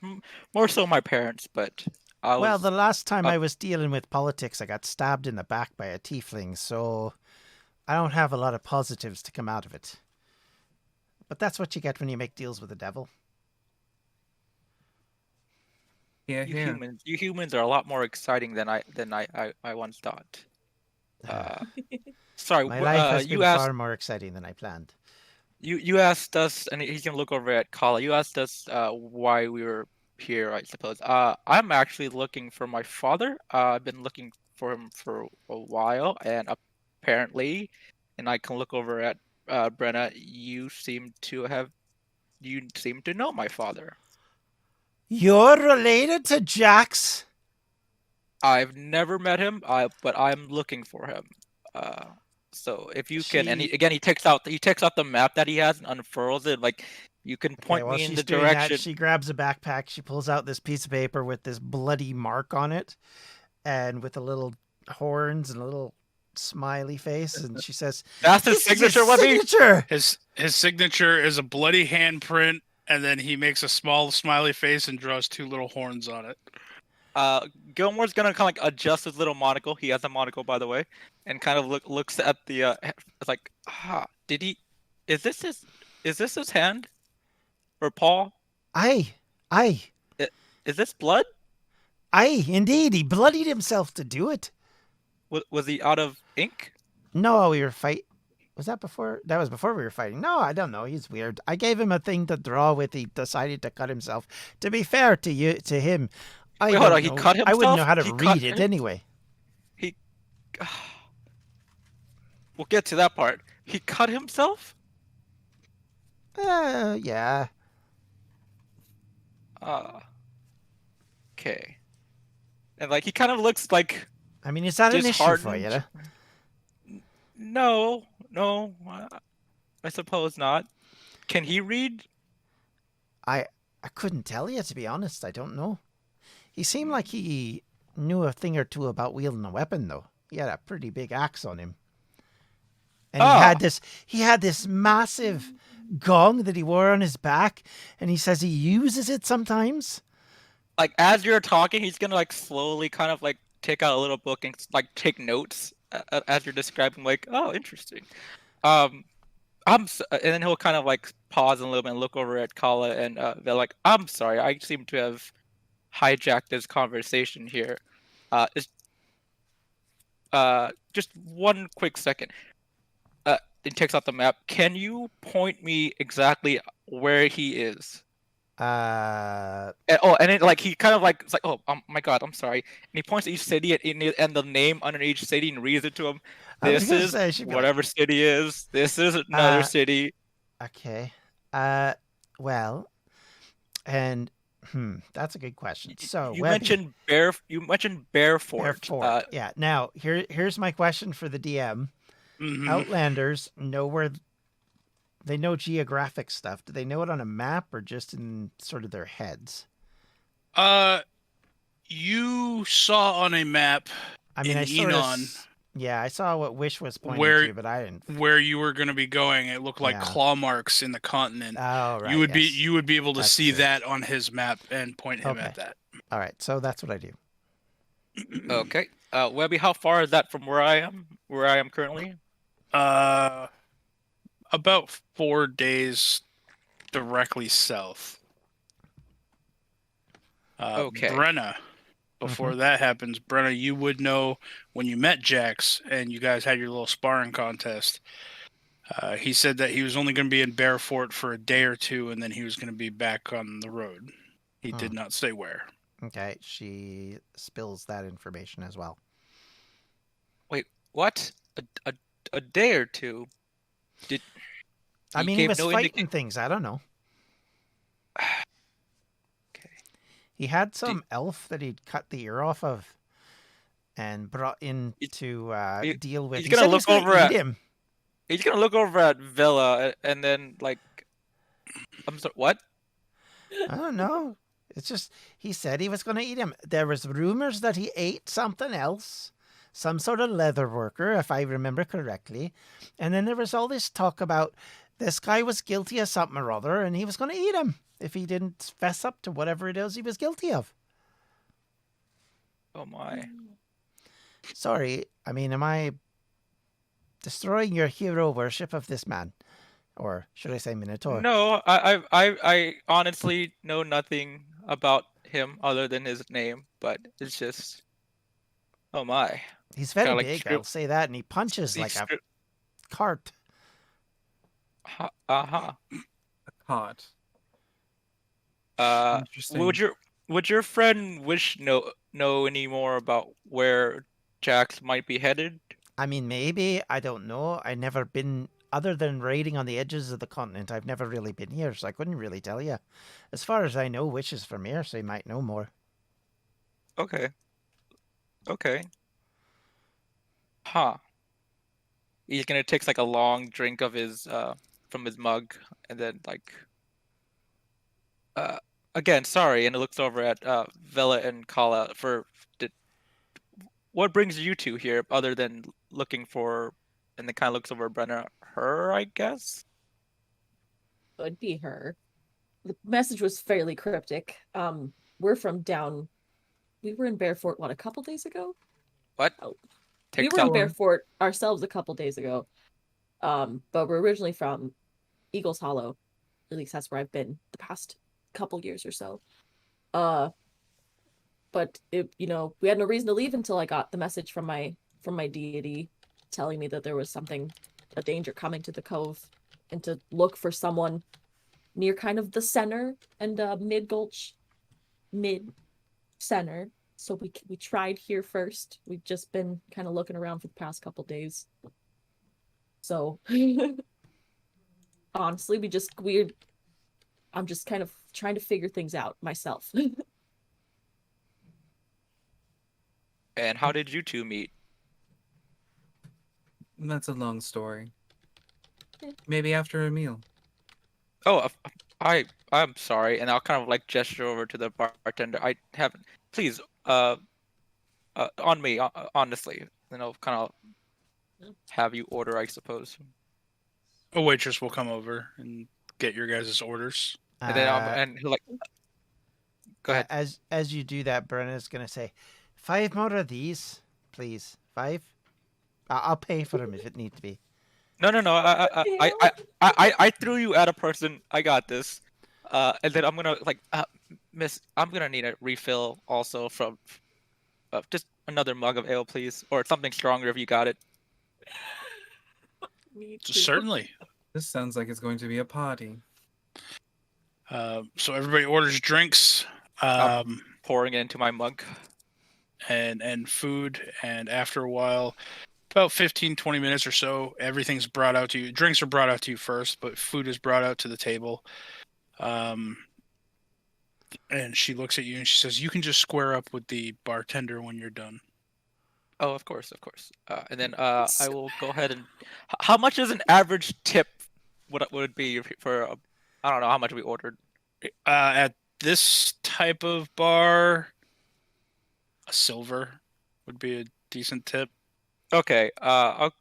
More so my parents, but Well, the last time I was dealing with politics, I got stabbed in the back by a tiefling, so I don't have a lot of positives to come out of it. But that's what you get when you make deals with the devil. Yeah, you humans are a lot more exciting than I once thought. Sorry, My life has been you asked far more exciting than I planned. you asked us, and he's gonna look over at Kala. You asked us why we were here, I suppose. I'm actually looking for my father. I've been looking for him for a while, and apparently, and I can look over at Brenna. You seem to know my father. You're related to Jax? I've never met him, but I'm looking for him. So if you can, and he takes out the map that he has and unfurls it. Like you can point me in the direction. That, she grabs a backpack. She pulls out this piece of paper with this bloody mark on it, and with a little horns and a little smiley face, and she says, "That's his signature, Webby." His signature is a bloody handprint, and then he makes a small smiley face and draws two little horns on it. Gilmore's gonna kind of like adjust his little monocle. He has a monocle, by the way, and kind of looks at the. It's like, did he? Is this his hand? Or paw? Aye. Is this blood? Aye, indeed. He bloodied himself to do it. Was he out of ink? No, we were fighting. Was that before? That was before we were fighting. No, I don't know. He's weird. I gave him a thing to draw with. He decided to cut himself. To be fair to him, Wait, hold on. He cut himself? I wouldn't know how to read it anyway. We'll get to that part. He cut himself? Yeah. Okay. And like he kind of looks like. I mean, is that an issue for you? No, I suppose not. Can he read? I couldn't tell you, to be honest. I don't know. He seemed like he knew a thing or two about wielding a weapon, though. He had a pretty big axe on him. And he had this massive gong that he wore on his back, and he says he uses it sometimes. Like as you're talking, he's gonna like slowly kind of like take out a little book and like take notes as you're describing. Like, oh, interesting. And then he'll kind of like pause a little bit and look over at Kala, and they're like, I'm sorry, I seem to have hijacked this conversation here. Just one quick second. It takes out the map. Can you point me exactly where he is? And it, like he kind of like it's like, oh my god, I'm sorry. And he points at each city and the name under each city and reads it to him. This is whatever city is. This is another city. Okay. Well, and that's a good question. So you mentioned Bear Fort. Yeah. Now here's my question for the DM. Mm-hmm. Outlanders know where they know geographic stuff. Do they know it on a map or just in sort of their heads? You saw on a map I mean, in I sort Enon of. Yeah, I saw what Wish was pointing where to, but I didn't. where you were going to be going. It looked like Yeah. claw marks in the continent. Oh, right. You would yes. you would be able to That's see true. that on his map and point him Okay. at that. All right, so that's what I do. Okay. Webby, how far is that from where I am? Where I am currently? About 4 days directly south. Okay. Brenna. Before that happens, Brenna, you would know when you met Jax and you guys had your little sparring contest. He said that he was only going to be in Bear Fort for a day or two, and then he was going to be back on the road. He did not say where. Okay, she spills that information as well. Wait, what? A day or two? Did I mean, he gave was no fighting things. I don't know. Okay. He had some elf that he'd cut the ear off of and brought in to deal with. he's He gonna said he look was gonna over eat at- him. He's gonna look over at Villa and then like, I'm sorry, what? I don't know. It's just he said he was going to eat him. There was rumors that he ate something else, some sort of leather worker, if I remember correctly. And then there was all this talk about this guy was guilty of something or other, and he was going to eat him if he didn't fess up to whatever it is he was guilty of. Oh my. Sorry, I mean, am I destroying your hero worship of this man? Or should I say Minotaur? No, I honestly know nothing about him other than his name, but it's just, oh my. He's very Kinda like big, screw- I'll say that, and he punches like a cart. Uh-huh. Hot. Interesting. Would your friend Wish know any more about where Jax might be headed? I mean, maybe. I don't know. I never been, other than raiding on the edges of the continent, I've never really been here, so I couldn't really tell you. As far as I know, Wish is from here, so he might know more. Okay. Okay. Huh. He's gonna take like a long drink of his from his mug and then like again, sorry, and it looks over at Vela and Kala what brings you two here other than looking for, and then kind of looks over at Brenna, her, I guess? Would be her. The message was fairly cryptic. We're from down. We were in Bear Fort, what, a couple days ago? What? Oh. Take We were in time. Bear Fort ourselves a couple days ago. But we're originally from Eagles Hollow. At least that's where I've been the past couple years or so. But it, we had no reason to leave until I got the message from my deity telling me that there was a danger coming to the cove, and to look for someone near kind of the center and Mid Gulch, mid center. So we tried here first. We've just been kind of looking around for the past couple days. So honestly, I'm just kind of trying to figure things out myself. And how did you two meet? That's a long story. Maybe after a meal. Oh, I'm sorry, and I'll kind of like gesture over to the bartender. I haven't. Please, on me, honestly, and I'll kind of have you order, I suppose. A waitress will come over and get your guys' orders. And then and he'll like, go ahead. As you do that, Brenna's going to say, 5 more of these, please. 5? I'll pay for them if it needs to be. No. I threw you at a person. I got this. And then I'm gonna like, Miss, I'm gonna need a refill also from, just another mug of ale, please, or something stronger if you got it. Me too. Certainly. This sounds like it's going to be a party. So everybody orders drinks, Pouring it into my mug. and food, and after a while, about 15-20 minutes or so, everything's brought out to you. Drinks are brought out to you first, but food is brought out to the table. And she looks at you and she says, "You can just square up with the bartender when you're done." Oh, of course. And then I will go ahead and. How much is an average tip what would it be for? I don't know how much we ordered. At this type of bar, a silver would be a decent tip. Okay, I'll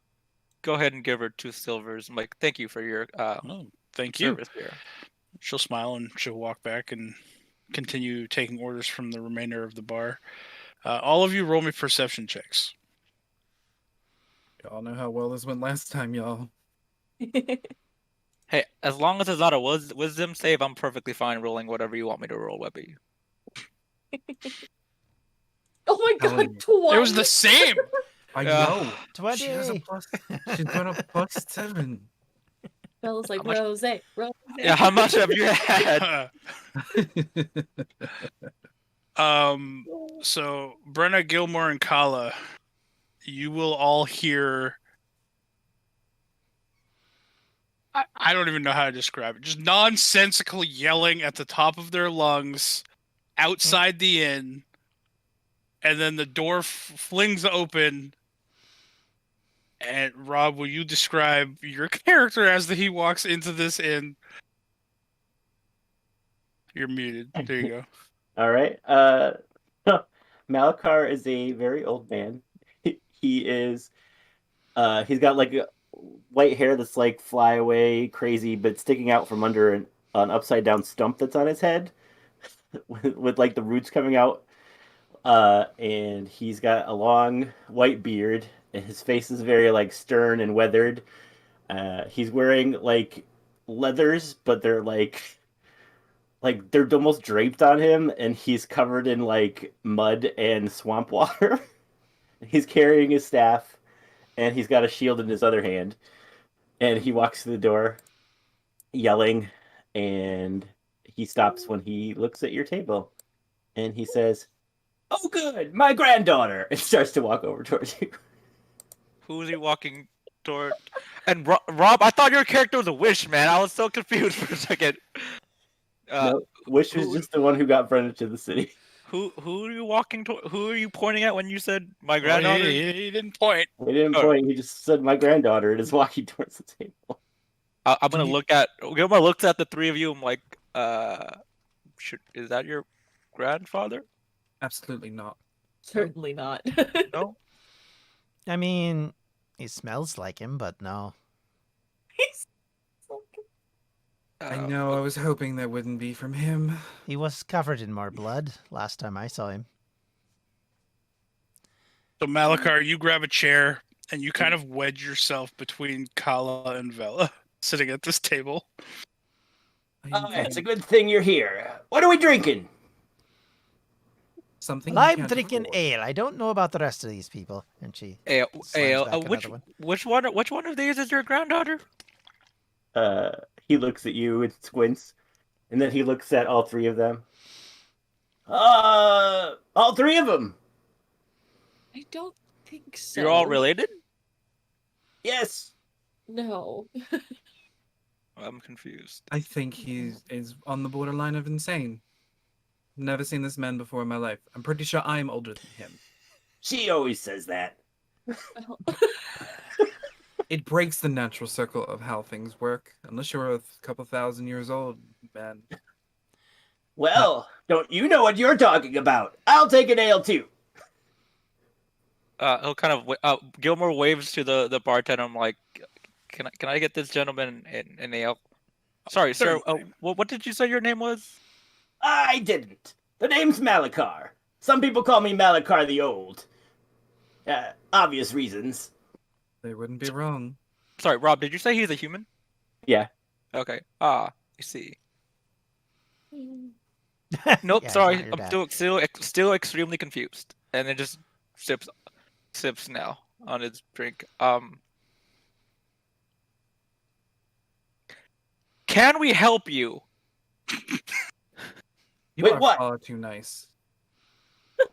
go ahead and give her 2 silvers. I'm like, thank you for your Oh, thank you. service here. She'll smile and she'll walk back and continue taking orders from the remainder of the bar. All of you roll me perception checks. Y'all know how well this went last time, y'all. Hey, as long as it's not a wisdom save, I'm perfectly fine rolling whatever you want me to roll, Webby. Oh my Telling god, you. 20. It was the same. I know. 20. She has a plus. She's got a +7. Bella's like, How much- Rose, Rose. Yeah, how much have you had? So Brenna, Gilmore, and Kala, you will all hear. I don't even know how to describe it. Just nonsensical yelling at the top of their lungs outside the inn, and then the door flings open. And Rob, will you describe your character as he walks into this inn? You're muted. There you go. All right. Malikar is a very old man. He is. He's got like white hair that's like flyaway crazy, but sticking out from under an upside down stump that's on his head, with like the roots coming out. And he's got a long white beard, and his face is very like stern and weathered. He's wearing like leathers, but they're like they're almost draped on him, and he's covered in like mud and swamp water. He's carrying his staff, and he's got a shield in his other hand. And he walks to the door, yelling, and he stops when he looks at your table, and he says, "Oh, good, my granddaughter," and starts to walk over towards you. Who's he walking toward? And Rob, I thought your character was a Wish, man. I was so confused for a second. No, Wish was just the one who got Brenna to the city. Who are you walking toward? Who are you pointing at when you said my granddaughter? He didn't point. He didn't point. He just said, "My granddaughter," and is walking towards the table. I'm gonna look at. Gilmore looks at the 3 of you. I'm like, is that your grandfather? Absolutely not. Certainly not. No. I mean, he smells like him, but no. I know. I was hoping that wouldn't be from him. He was covered in more blood last time I saw him. So Malikar, you grab a chair and you kind of wedge yourself between Kala and Vella, sitting at this table. It's a good thing you're here. What are we drinking? Something. Well, you I'm can't drinking afford. ale. I don't know about the rest of these people. And she Ale. slams back another one. Which one of these is your granddaughter? He looks at you and squints, and then he looks at all 3 of them. All 3 of them. I don't think so. You're all related? Yes. No. I'm confused. I think he is on the borderline of insane. Never seen this man before in my life. I'm pretty sure I'm older than him. She always says that. Well, It breaks the natural circle of how things work. Unless you're a couple thousand years old, man. Well, don't you know what you're talking about? I'll take an ale too. He'll kind of Gilmore waves to the bartender. I'm like, can I get this gentleman an ale? Sorry, sir. What did you say your name was? I didn't. The name's Malikar. Some people call me Malikar the Old. Obvious reasons. They wouldn't be wrong. Sorry, Rob. Did you say he's a human? Yeah. Okay. I see. Nope. Yeah, sorry, not your I'm dad. still extremely confused. And then just sips now on his drink. Can we help you? You Wait, are what? far too nice.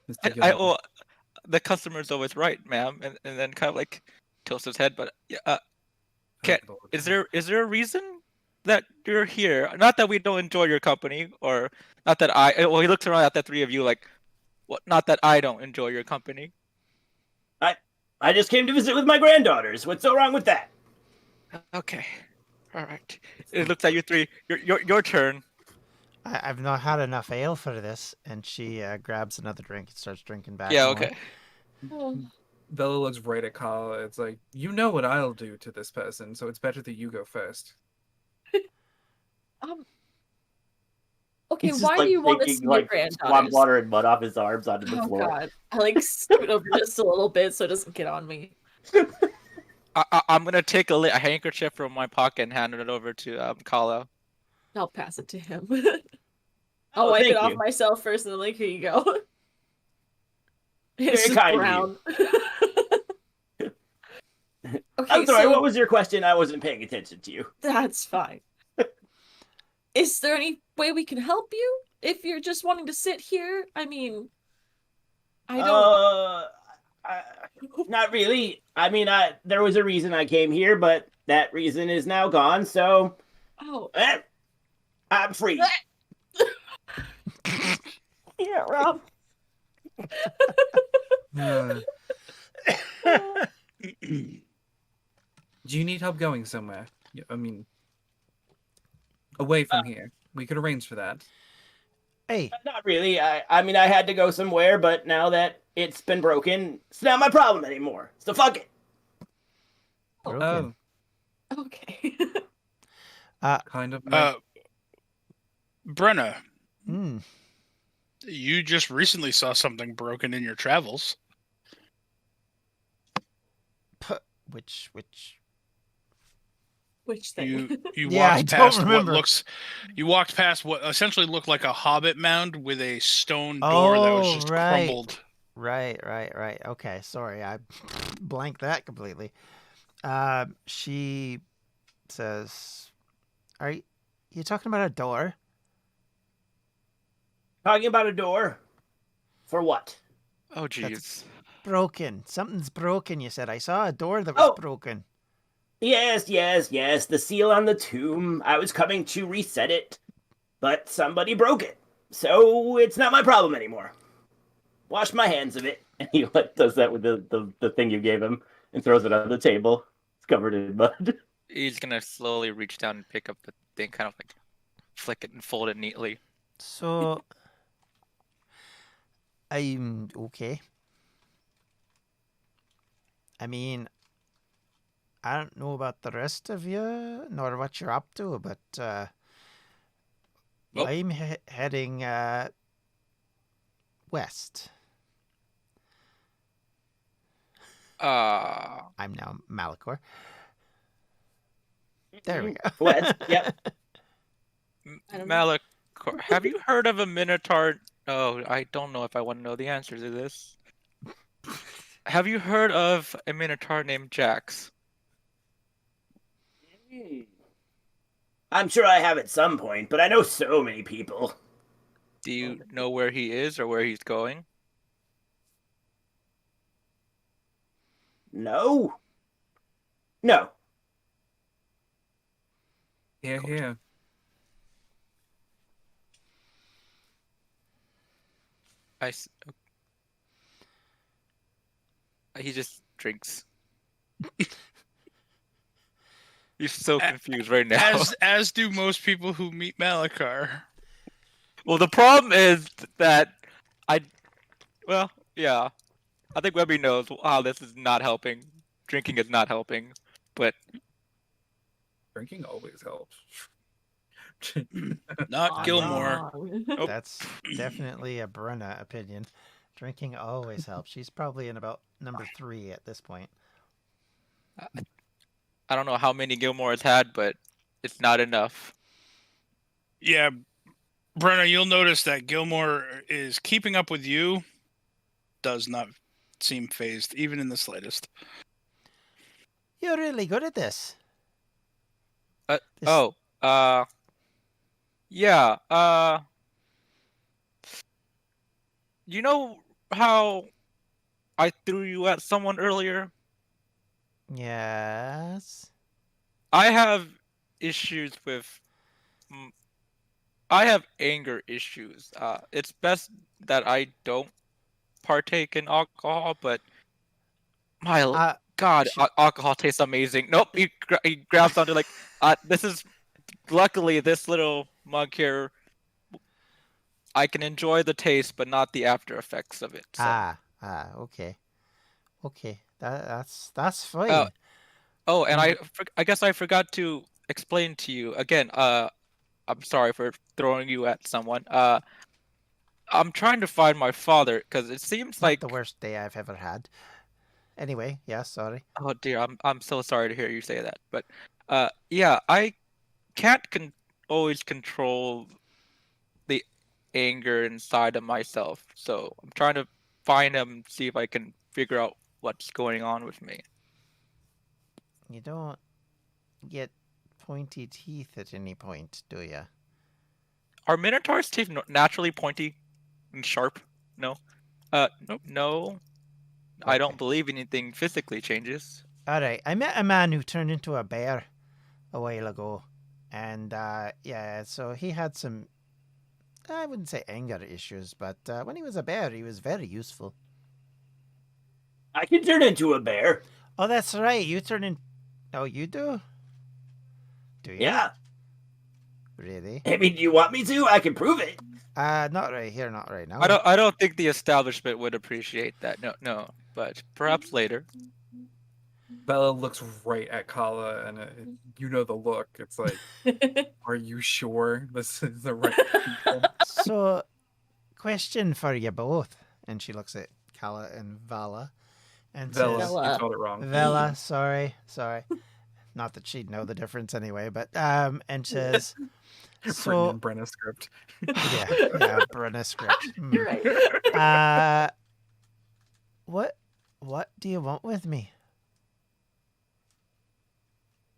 Mr. I Gilmore. the customer's always right, ma'am, and then kind of like tilts his head. But is there a reason that you're here? Not that we don't enjoy your company, or not that I. Well, he looks around at the 3 of you like, what? Not that I don't enjoy your company. I just came to visit with my granddaughters. What's so wrong with that? Okay. All right. It looks like you three. Your turn. I've not had enough ale for this. And she grabs another drink and starts drinking back Yeah. more. Okay. Oh, Valla looks right at Kala. It's like, you know what I'll do to this person, so it's better that you go first. okay, He's just why do like you want to see taking your like swamp granddaughters? water and mud off his arms onto the Oh floor. god. I like scoot over just a little bit so it doesn't get on me. I'm gonna take a handkerchief from my pocket and hand it over to Kala. I'll pass it to him. Oh, I'll wipe it thank off you. myself first and then like, here you go. Very It's just kind of brown. Okay, I'm sorry, so what was your question? I wasn't paying attention to you. that's fine. Is there any way we can help you? If you're just wanting to sit here? I mean, I don't... Not really. I mean, there was a reason I came here, but that reason is now gone, so Oh. I'm free. Yeah, Rob. Do you need help going somewhere? I mean, away from here. We could arrange for that. Hey, Not really. I mean, I had to go somewhere, but now that it's been broken, it's not my problem anymore. So fuck it. broken. Okay. Kind of. Brenna, Hmm. you just recently saw something broken in your travels. Which Which thing? You Yeah, I walked don't past what remember. looks. You walked past what essentially looked like a hobbit mound with a stone door that was just right. crumbled. Right. Okay, sorry, I blanked that completely. She says, "Are you talking about a door?" Talking about a door? For what? Oh jeez. Broken. Something's broken. You said I saw a door that was Oh. broken. Yes. The seal on the tomb. I was coming to reset it, but somebody broke it. So it's not my problem anymore. Wash my hands of it. And he does that with the thing you gave him and throws it on the table. It's covered in mud. He's gonna slowly reach down and pick up the thing, kind of like flick it and fold it neatly. So I'm okay. I mean, I don't know about the rest of you, nor what you're up to, but Oh. I'm heading west. I'm now Malikar. There we go. West, yep. I don't know. Malikar, have you heard of a minotaur? Oh, I don't know if I want to know the answer to this. Have you heard of a minotaur named Jax? I'm sure I have at some point, but I know so many people. Do you know where he is or where he's going? No. Here. He just drinks. He's so confused right now. As do most people who meet Malikar. Well, the problem is that yeah. I think Webby knows how this is not helping. Drinking is not helping, but Drinking always helps. Not Gilmore. Nope. That's definitely a Brenna opinion. Drinking always helps. She's probably in about number 3 at this point. I don't know how many Gilmore has had, but it's not enough. Yeah, Brenna, you'll notice that Gilmore is keeping up with you. Does not seem phased, even in the slightest. You're really good at this. This- Yeah, you know how I threw you at someone earlier? Yes. I have issues with. I have anger issues. It's best that I don't partake in alcohol, but God, alcohol tastes amazing. Nope, he grabs onto like, this is luckily this little mug here. I can enjoy the taste, but not the after effects of it. So. Okay. Okay, that's fine. Oh, and And I guess I forgot to explain to you again. I'm sorry for throwing you at someone. I'm trying to find my father because it seems not like. the worst day I've ever had. Anyway, yeah, sorry. Oh dear, I'm so sorry to hear you say that. But, yeah, I can't always control the anger inside of myself. So I'm trying to find him, see if I can figure out what's going on with me. You don't get pointy teeth at any point, do you? Are Minotaur's teeth naturally pointy and sharp? No. Nope. No. I don't Okay. believe anything physically changes. All right, I met a man who turned into a bear a while ago, and yeah, so he had some. I wouldn't say anger issues, but when he was a bear, he was very useful. I can turn into a bear. Oh, that's right. You turn in. Oh, you do? Do you? Yeah. Really? I mean, do you want me to? I can prove it. Not right here, not right now. I don't think the establishment would appreciate that. No. But perhaps later. Bella looks right at Kala, and you know the look. It's like, are you sure this is the right people? So, question for you both. And she looks at Kala and Valla and Vella, says, Vella. you called it wrong. Vella, sorry. Not that she'd know the difference anyway, but and says, Written so in Brenna's script. yeah, Brenna script. You're right. What do you want with me?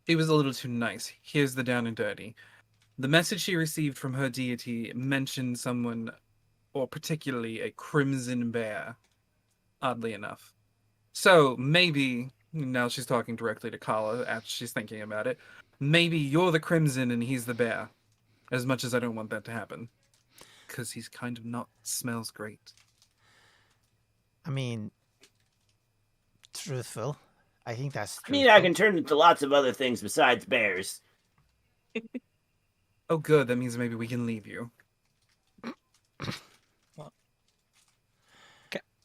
It was a little too nice. Here's the down and dirty. The message she received from her deity mentioned someone, or particularly a crimson bear, oddly enough. So maybe, now she's talking directly to Kala after she's thinking about it, maybe you're the crimson and he's the bear. As much as I don't want that to happen. Because he's kind of not smells great. I mean, truthful. I think that's I truthful. mean, I can turn into lots of other things besides bears. Oh good, that means maybe we can leave you.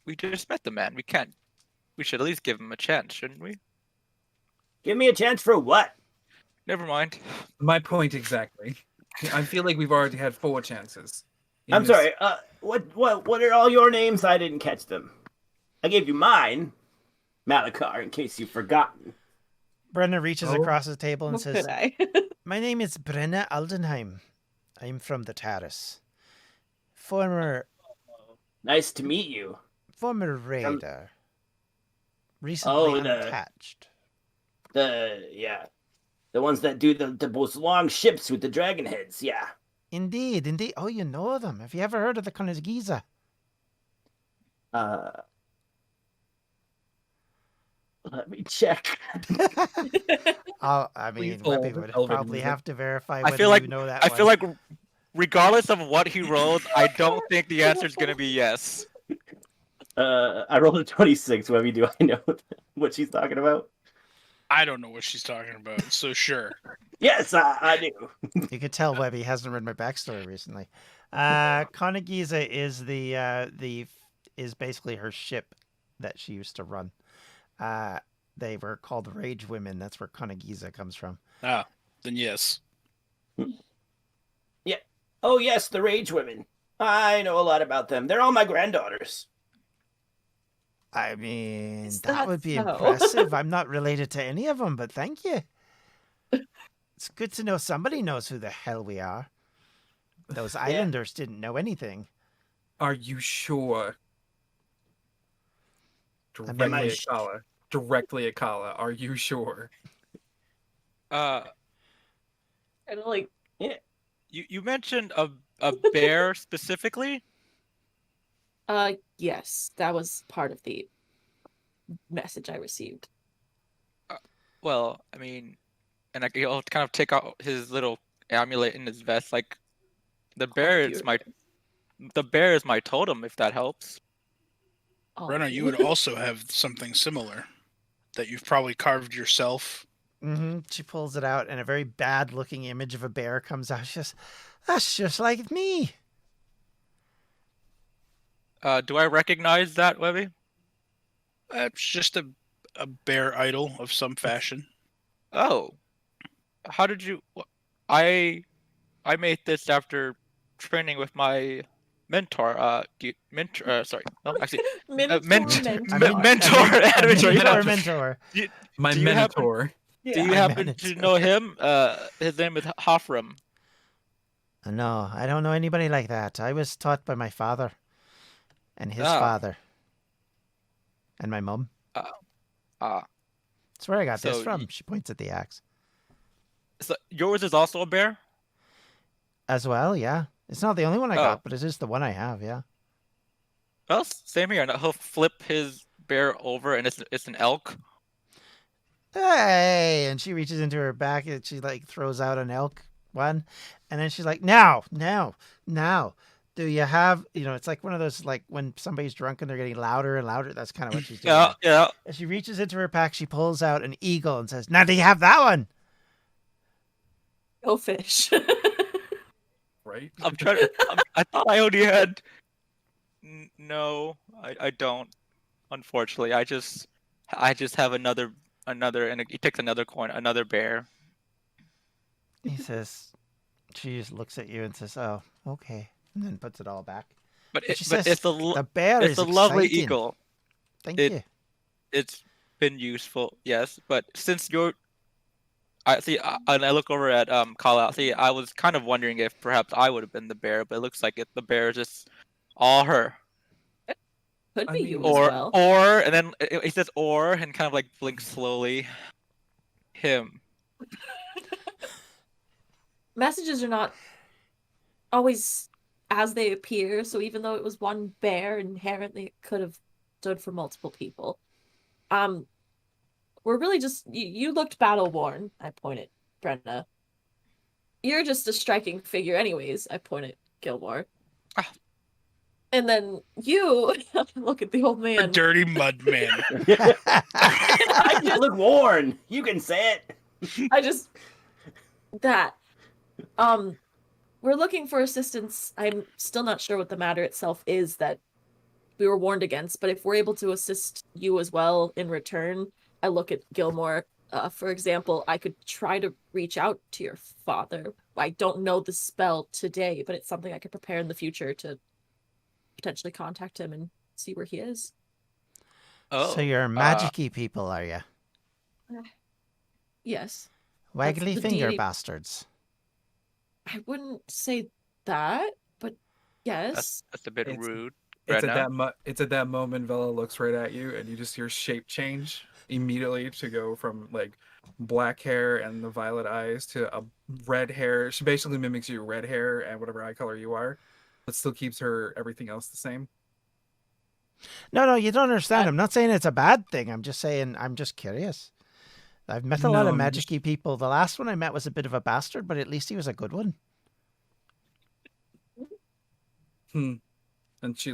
We just met the man. We should at least give him a chance, shouldn't we? Give me a chance for what? Never mind. My point exactly. I feel like we've already had 4 chances. I'm sorry. What are all your names? I didn't catch them. I gave you mine, Malikar, in case you've forgotten. Brenna reaches across the table and What says, could I? My name is Brenna Aldenheim. I'm from the Terrace. Former Nice to meet you. raider. Recently unattached. The ones that do those long ships with the dragon heads, yeah. Indeed. Oh, you know them. Have you ever heard of the Koenigiza? Let me check. Webby would probably have to verify whether you know that one. feel like regardless of what he rolls, I don't think the answer is gonna be yes. I rolled a 26. Webby, do I know what she's talking about? I don't know what she's talking about, so sure. Yes, I do. You could tell Webby hasn't read my backstory recently. Koenigiza is is basically her ship that she used to run. They were called Rage Women. That's where Koenigiza comes from. Ah, then yes. Yeah. Oh, yes, the Rage Women. I know a lot about them. They're all my granddaughters. I mean, Is that that would be so? impressive. I'm not related to any of them, but thank you. It's good to know somebody knows who the hell we are. Those islanders didn't know anything. Are you sure? Directly at Kala. Are you sure? And like, You mentioned a bear specifically? yes, that was part of the message I received. Well, I mean, and he'll kind of take out his little amulet in his vest. Like the bear is my totem, if that helps. Oh, Brenna, you would also have something similar. that you've probably carved yourself. She pulls it out, and a very bad-looking image of a bear comes out. She says, "That's just like me." Do I recognize that, Webby? It's just a bear idol of some fashion. Oh, how did you? I made this after training with my mentor. Sorry. No, actually, Mentor. mentor. Mentor. My do you happen- mentor. Do you I happen meant to it. know him? His name is Hofram. No, I don't know anybody like that. I was taught by my father and his Ah. father and my mum. Ah. That's where I got this So from. She points at the axe. So yours is also a bear? As well, yeah. It's not the only one I Oh. got, but it is the one I have, yeah. Well, same here. Now he'll flip his bear over, and it's an elk. Hey! And she reaches into her back and she like throws out an elk one. And then she's like, now. Do you have, it's like one of those, like when somebody's drunk and they're getting louder and louder. That's kind of what she's doing. Yeah, now. yeah. And she reaches into her pack. She pulls out an eagle and says, now do you have that one? Go fish. Right? I'm trying to. I thought I only had. No, I don't. Unfortunately, I just have another, and he takes another coin, another bear. He says, she just looks at you and says, oh, okay. And then puts it all back. But She says, it's the bear it's is a lovely exciting." eagle. Thank It- you. It's been useful, yes. But since I see, and I look over at Call Out. See, I was kind of wondering if perhaps I would have been the bear, but it looks like the bear is just all her. Could I be mean- you as well. Or, and then he says or, and kind of like blinks slowly. Him. Messages are not always as they appear, so even though it was one bear, inherently it could have stood for multiple people. We're really just you looked battle worn, I pointed, Brenna. You're just a striking figure anyways, I pointed, Gilmore. Ah. And then you look at the old A man. dirty mud man. You look worn. You can say it. I just that. We're looking for assistance. I'm still not sure what the matter itself is that we were warned against, but if we're able to assist you as well in return, I look at Gilmore. For example, I could try to reach out to your father. I don't know the spell today, but it's something I could prepare in the future to potentially contact him and see where he is. Oh. So you're magic-y people, are you? Yes. Waggly the finger deity- bastards. I wouldn't say that, but yes. That's a bit It's- rude. It's at Brenna. that moment Valla looks right at you, and you just hear shape change immediately to go from like black hair and the violet eyes to a red hair. She basically mimics you, red hair and whatever eye color you are, but still keeps her everything else the same. No, you don't understand. I'm not saying it's a bad thing. I'm just saying I'm just curious. I've met a lot No, of I'm magic-y people. The last one I met was a bit of a bastard, but at least he was a good one. And she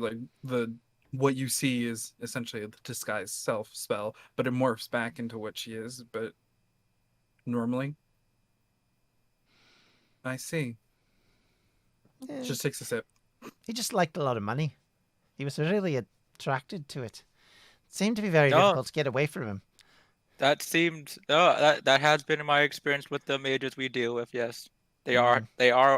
what you see is essentially a disguised self spell, but it morphs back into what she is, but normally. I see. Eh, Just takes a sip. he just liked a lot of money. He was really attracted to it. It seemed to be very No. difficult to get away from him. That seemed that has been my experience with the mages we deal with. Yes, they are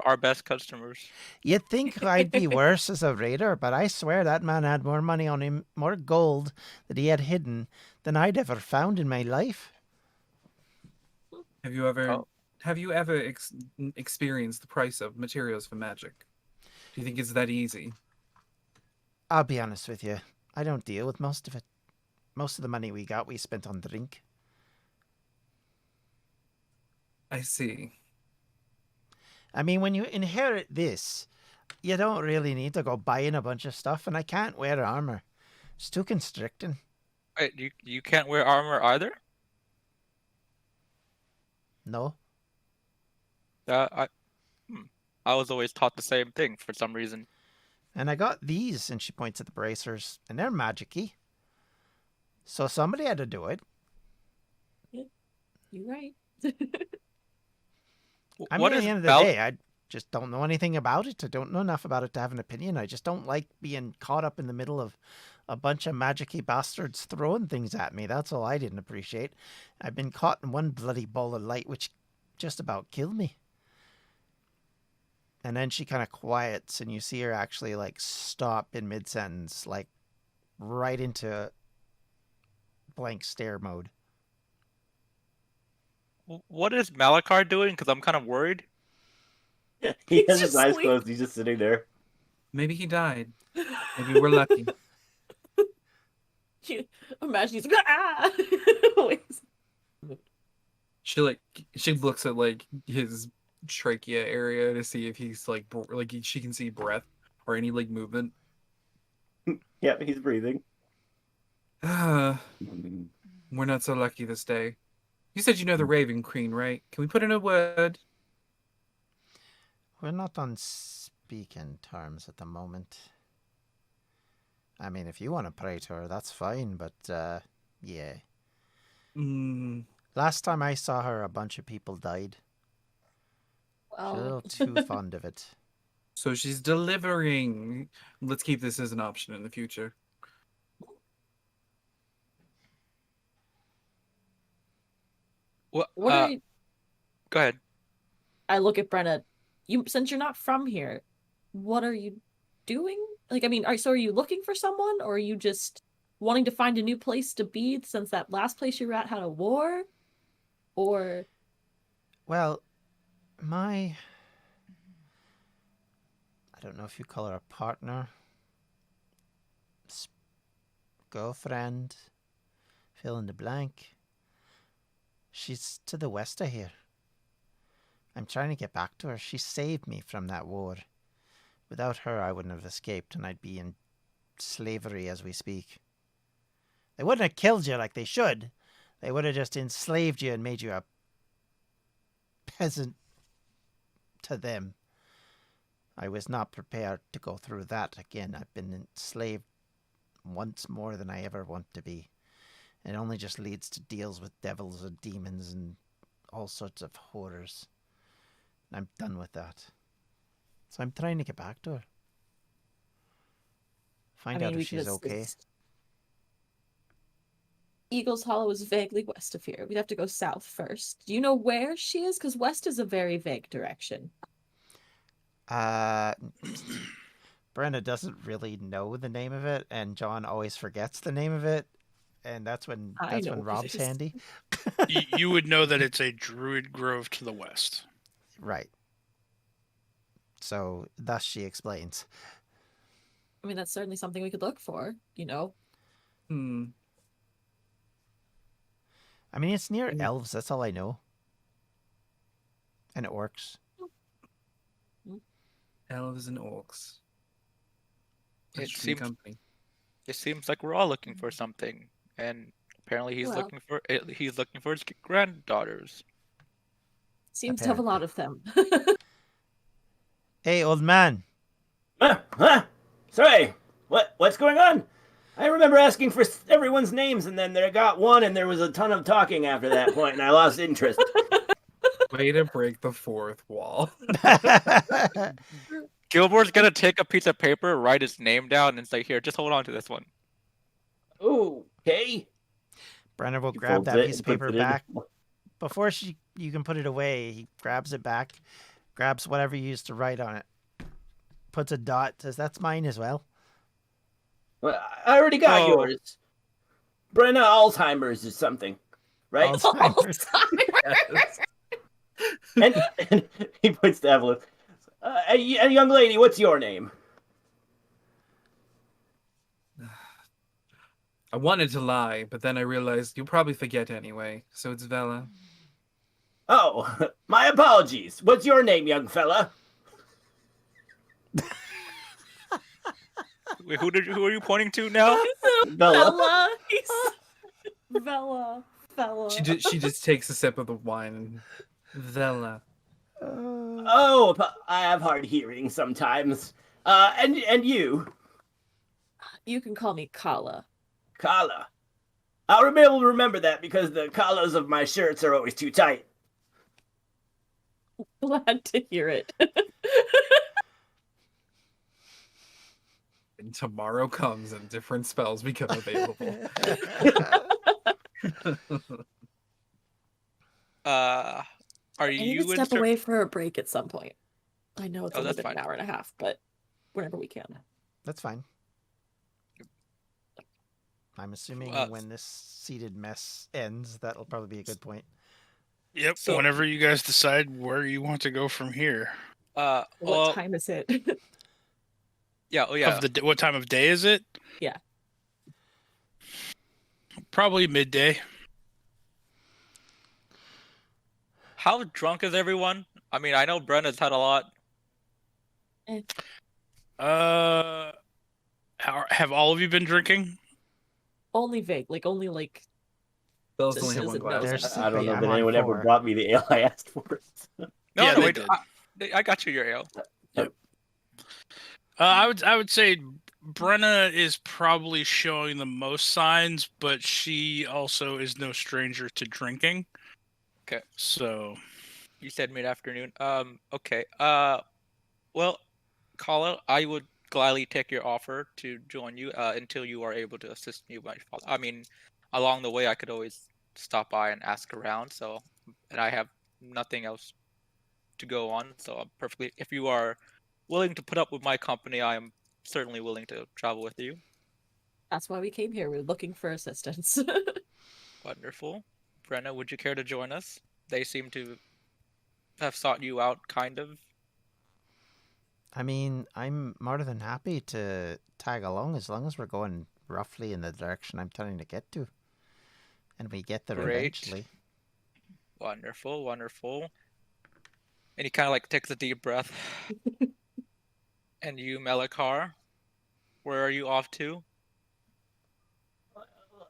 our best customers. You'd think I'd be worse as a raider, but I swear that man had more money on him, more gold that he had hidden than I'd ever found in my life. Have you ever Oh. experienced the price of materials for magic? Do you think it's that easy? I'll be honest with you. I don't deal with most of it. Most of the money we got, we spent on drink. I see. I mean, when you inherit this, you don't really need to go buying a bunch of stuff, and I can't wear armor. It's too constricting. Wait, you can't wear armor either? No. I was always taught the same thing for some reason. And I got these, and she points at the bracers, and they're magic-y. So somebody had to do it. You're right. I What mean, at is the end of the Val? day, I just don't know anything about it. I don't know enough about it to have an opinion. I just don't like being caught up in the middle of a bunch of magic-y bastards throwing things at me. That's all I didn't appreciate. I've been caught in one bloody ball of light, which just about killed me. And then she kind of quiets, and you see her actually like stop in mid-sentence, like right into blank stare mode. What is Malikar doing? Because I'm kind of worried. He He's has his just eyes sleep- closed. He's just sitting there. Maybe he died. Maybe we're lucky. Imagine he's like, ah! She looks at like his trachea area to see if he's like she can see breath or any like movement. Yep, he's breathing. We're not so lucky this day. You said you know the Raven Queen, right? Can we put in a word? We're not on speaking terms at the moment. I mean, if you want to pray to her, that's fine, but, yeah. Mm, Last time I saw her, a bunch of people died. She's a little too fond of it. so she's delivering. Let's keep this as an option in the future. What? What are you... Go ahead. I look at Brenna. Since you're not from here, what are you doing? Like, I mean, are you looking for someone, or are you just wanting to find a new place to be since that last place you were at had a war? Or... Well, I don't know if you call her a partner, girlfriend, fill in the blank. She's to the west of here. I'm trying to get back to her. She saved me from that war. Without her, I wouldn't have escaped, and I'd be in slavery as we speak. They wouldn't have killed you like they should. They would have just enslaved you and made you a peasant to them. I was not prepared to go through that again. I've been enslaved once more than I ever want to be. It only just leads to deals with devils and demons and all sorts of horrors. I'm done with that. So I'm trying to get back to her. Find out if she's okay. Eagles Hollow is vaguely west of here. We'd have to go south first. Do you know where she is? Because west is a very vague direction. Brenna doesn't really know the name of it, and John always forgets the name of it, and that's when Rob's handy. You would know that it's a druid grove to the west. Right. So thus she explains. I mean, that's certainly something we could look for, you know? I mean, it's near elves, that's all I know. And orcs. Elves and orcs. It seems like we're all looking for something, and apparently he's looking for his granddaughters. Seems to have a lot of them. Hey, old man. Sorry, what's going on? I remember asking for everyone's names, and then there got one, and there was a ton of talking after that point, and I lost interest. Way to break the fourth wall. Gilmore's gonna take a piece of paper, write his name down, and say, "Here, just hold on to this one." Okay. Brenna will He grab folds that it piece of and puts paper it in. back. Before you can put it away, he grabs it back, grabs whatever you used to write on it, puts a dot, says, "That's mine as well." Well, I already got yours. Brenna Alzheimer's or something, right? Alzheimer's. and he points to Avelos. A young lady, what's your name? I wanted to lie, but then I realized you'll probably forget anyway, so it's Valla. Oh, my apologies. What's your name, young fella? Wait, who are you pointing to now? Valla. Valla. She just takes a sip of the wine and Valla. Oh, I have hard hearing sometimes. And you? You can call me Kala. Kala. I'll be able to remember that because the collars of my shirts are always too tight. Glad to hear it. And tomorrow comes and different spells become available. Are I need you to in step away for a break at some point. I know it's Oh, only that's been an fine. hour and a half, but whenever we can. That's fine. I'm assuming when this seated mess ends, that'll probably be a good point. Yep. So- Whenever you guys decide where you want to go from here. What well, time is it? yeah, oh yeah. What time of day is it? Yeah. Probably midday. How drunk is everyone? I mean, I know Brenna's had a lot. Have all of you been drinking? Only vague, only Bella's Just only had one doesn't glass. know. There's- I don't know I'm that on anyone ever 4. brought me the ale I asked for. No, Yeah, no, they wait. did. I got you your ale. I would say Brenna is probably showing the most signs, but she also is no stranger to drinking. Okay. So You said mid-afternoon. Okay. Well, Kala, I would gladly take your offer to join you until you are able to assist me with my father. I mean, along the way, I could always stop by and ask around. So, and I have nothing else to go on. So I'm perfectly. If you are willing to put up with my company, I am certainly willing to travel with you. That's why we came here. We're looking for assistance. Wonderful. Brenna, would you care to join us? They seem to have sought you out, kind of. I mean, I'm more than happy to tag along as long as we're going roughly in the direction I'm trying to get to. And we get there Great. eventually. Wonderful, wonderful. And he kind of like takes a deep breath. And you, Malikar, where are you off to?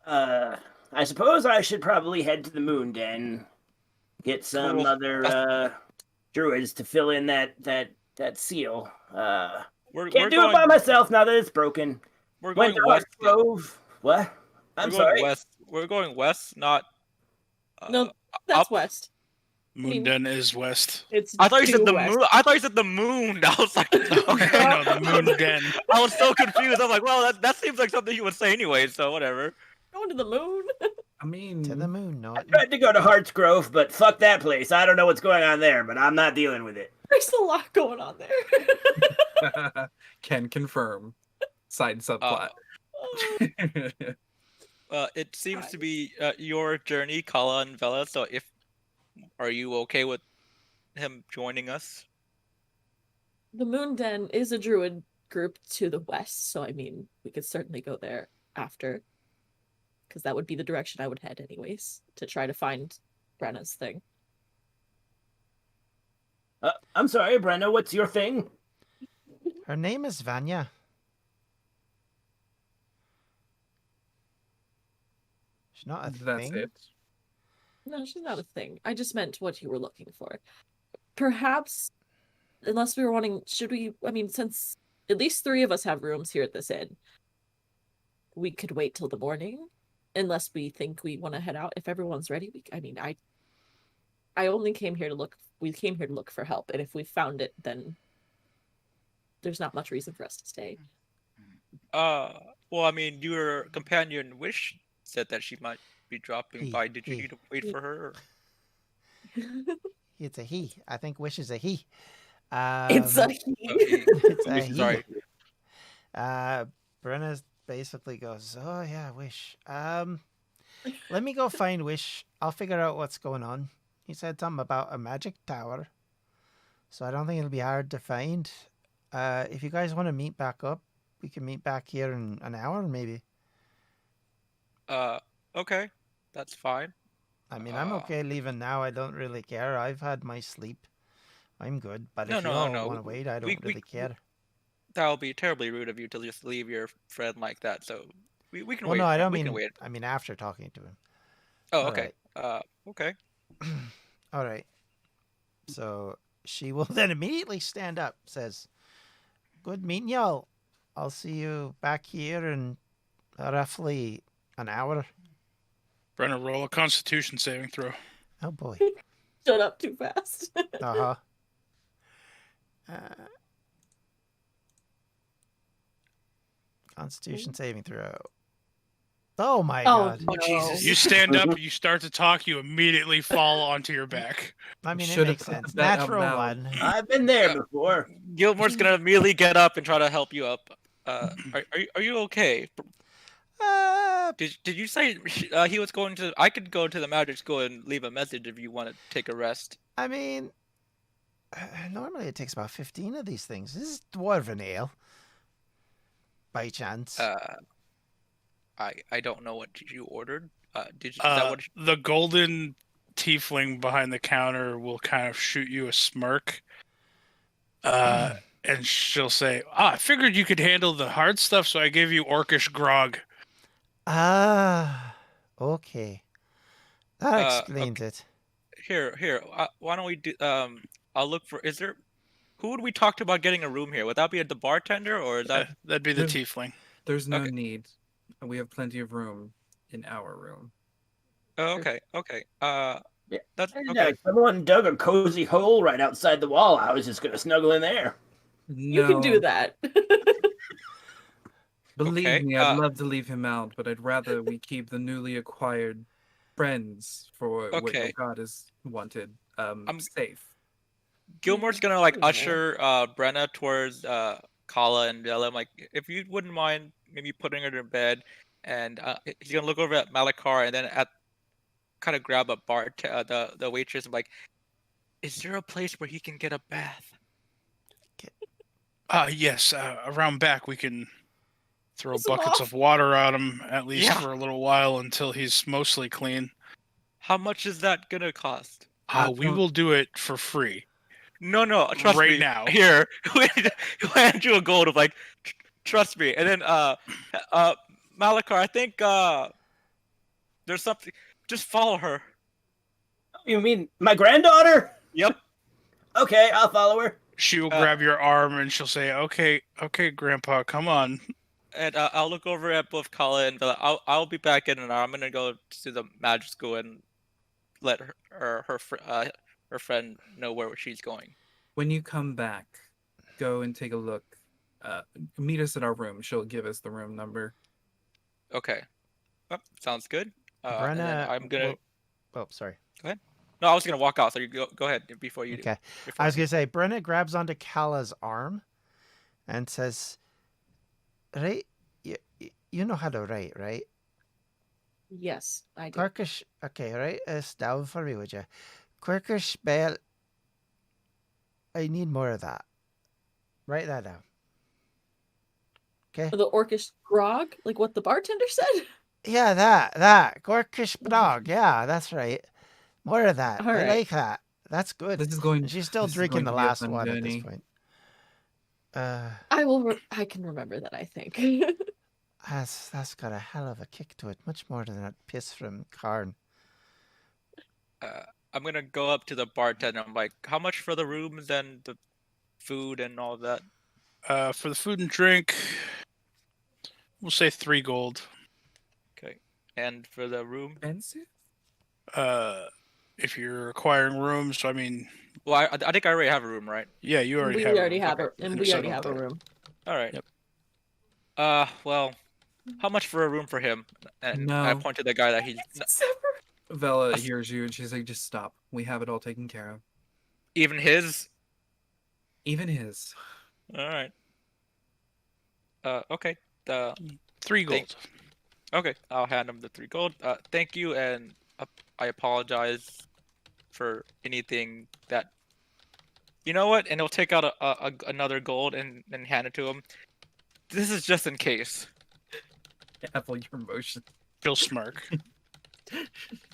I suppose I should probably head to the Moon Den, get some Cool. other druids to fill in that seal. We're Can't do it by myself now that it's broken. We're Went going to west. Grove. What? I'm sorry. West. We're going west, not. No, that's up. west. Moondon is west. It's I thought you said due the west. moon. I thought you said the moon. I was like, okay. No, the Moon Den. I was so confused. I'm like, well, that seems like something you would say anyway. So whatever. Going to the moon. I mean, To the moon, I not. tried to go to Hearts Grove, but fuck that place. I don't know what's going on there, but I'm not dealing with it. There's a lot going on there. can confirm. Side subplot. It seems to be your journey, Kala and Valla. So are you okay with him joining us? The Moon Den is a druid group to the west, so I mean, we could certainly go there after. Because that would be the direction I would head anyways, to try to find Brenna's thing. I'm sorry, Brenna, what's your thing? Her name is Vanya. She's not a That's thing. it. No, she's not a thing. I just meant what you were looking for. Perhaps, unless we were wanting, I mean, since at least 3 of us have rooms here at this inn, we could wait till the morning, unless we think we want to head out. If everyone's ready, I only came here to look, we came here to look for help, and if we found it, then there's not much reason for us to stay. Well, I mean, your companion Wish said that she might be dropping He- by. Did you he- need to wait for her? It's a he. I think Wish is a he. It's a he. It's a he. Sorry. Brenna basically goes, "Oh yeah, Wish. Let me go find Wish. I'll figure out what's going on." He said something about a magic tower, so I don't think it'll be hard to find. If you guys want to meet back up, we can meet back here in an hour, maybe. Okay, that's fine. I mean, I'm okay leaving now. I don't really care. I've had my sleep. I'm good. But No, if you no, all no. want to wait, I don't really care. That would be terribly rude of you to just leave your friend like that. So we can Well, wait. no, I don't we mean. can wait. I mean after talking to him. Oh, all okay. Okay. All right. So she will then immediately stand up, says, "Good meeting y'all. I'll see you back here in roughly an hour." Brenna, roll a Constitution saving throw. Oh boy. Shut up too fast. Uh-huh. Constitution saving throw. Oh my god. No. Oh, Jesus. You stand up, you start to talk, you immediately fall onto your back. I mean, it Should've makes thought sense. that out Natural loud. one. I've been there before. Gilmore's gonna immediately get up and try to help you up. Are you okay? Did you say he was going to? I could go to the magic school and leave a message if you want to take a rest. I mean, normally it takes about 15 of these things. This is dwarven ale. By chance. I don't know what you ordered. Is that what? The golden tiefling behind the counter will kind of shoot you a smirk. And she'll say, I figured you could handle the hard stuff, so I gave you orcish grog. Ah, okay. That explains okay. it. Here. Why don't we do? I'll look for. Is there? Who would we talk to about getting a room here? Would that be the bartender, or is that? That'd be the tiefling. There's no Okay. need. We have plenty of room in our room. Oh, okay. Yeah. That's Hey, okay. someone dug a cozy hole right outside the wall. I was just gonna snuggle in there. You can do that. Believe Okay, me, I'd love to leave him out, but I'd rather we keep the newly acquired friends for what Okay. your god is wanted safe. Gilmore's gonna Okay. usher Brenna towards Kala and Valla. Like, if you wouldn't mind, maybe putting her to bed, and he's gonna look over at Malikar and then kind of grab a the waitress and be like, is there a place where he can get a bath? Yes, around back we can throw Piss him buckets off. of water at him, at least Yeah. for a little while, until he's mostly clean. How much is that gonna cost? We will do it for free. No, trust Right me. now. Here, he'll hand you a gold of like, trust me. And then Malikar, I think there's something. Just follow her. You mean my granddaughter? Yep. Okay, I'll follow her. She will grab your arm and she'll say, okay, Grandpa, come on. And I'll look over at both Kala and Valla. I'll be back in an hour. I'm gonna go to the magic school and let her friend know where she's going. When you come back, go and take a look. Meet us at our room. She'll give us the room number. Okay. Oh, sounds good. And then Brenna, I'm gonna. Oh, sorry. No, I was gonna walk out. So you go ahead before you. Okay. Before I was going to say, Brenna grabs onto Kala's arm and says, right, you know how to write, right? Yes, I do. Quirkish, okay, write this down for me, would you? Quirkish spell. I need more of that. Write that down. Okay? The orcish grog, like what the bartender said. Yeah, that. Quirkish dog. Yeah, that's right. More of that. All I right. like that. That's good. This is going. And she's still this is drinking going the to be a last fun one at journey. this point. I will. I can remember that. I think. That's got a hell of a kick to it. Much more than that piss from Karn. I'm gonna go up to the bartender. I'm like, how much for the rooms and the food and all that? For the food and drink, we'll say 3 gold. Okay. And for the room? Expensive? If you're acquiring rooms, I mean, Well, I think I already have a room, right? yeah, you already we have. already a have room. it, and You're we already settled have a there. room. All right. Yep. Well, how much for a room for him? And I No. point to the guy that he's Valla hears you and she's like, just stop. We have it all taken care of. even his. Even his. All right. Okay. 3 gold. Okay. I'll hand him the 3 gold. Thank you, and I apologize for anything that. You know what? And he'll take out another gold and hand it to him. This is just in case. Apple your emotion. He'll smirk.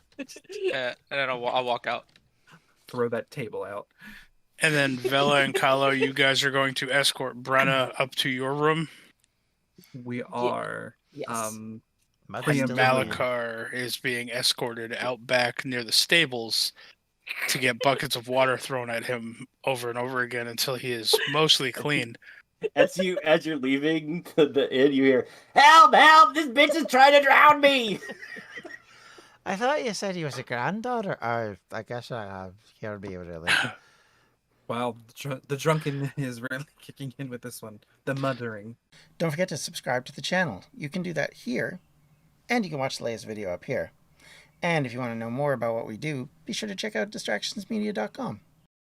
And then I'll walk out. Throw that table out. And then Valla and Kalo, you guys are going to escort Brenna up to your room. We are. Yes. And Preemptively. Malikar is being escorted out back near the stables to get buckets of water thrown at him over and over again until he is mostly clean. As you're leaving the inn, you hear, "Help! Help! This bitch is trying to drown me!" I thought you said he was a granddaughter. Oh, I guess I have. He'll be really. Wow, the drunken is really kicking in with this one. The muttering. Don't forget to subscribe to the channel. You can do that here, and you can watch the latest video up here. And if you want to know more about what we do, be sure to check out distractionsmedia.com.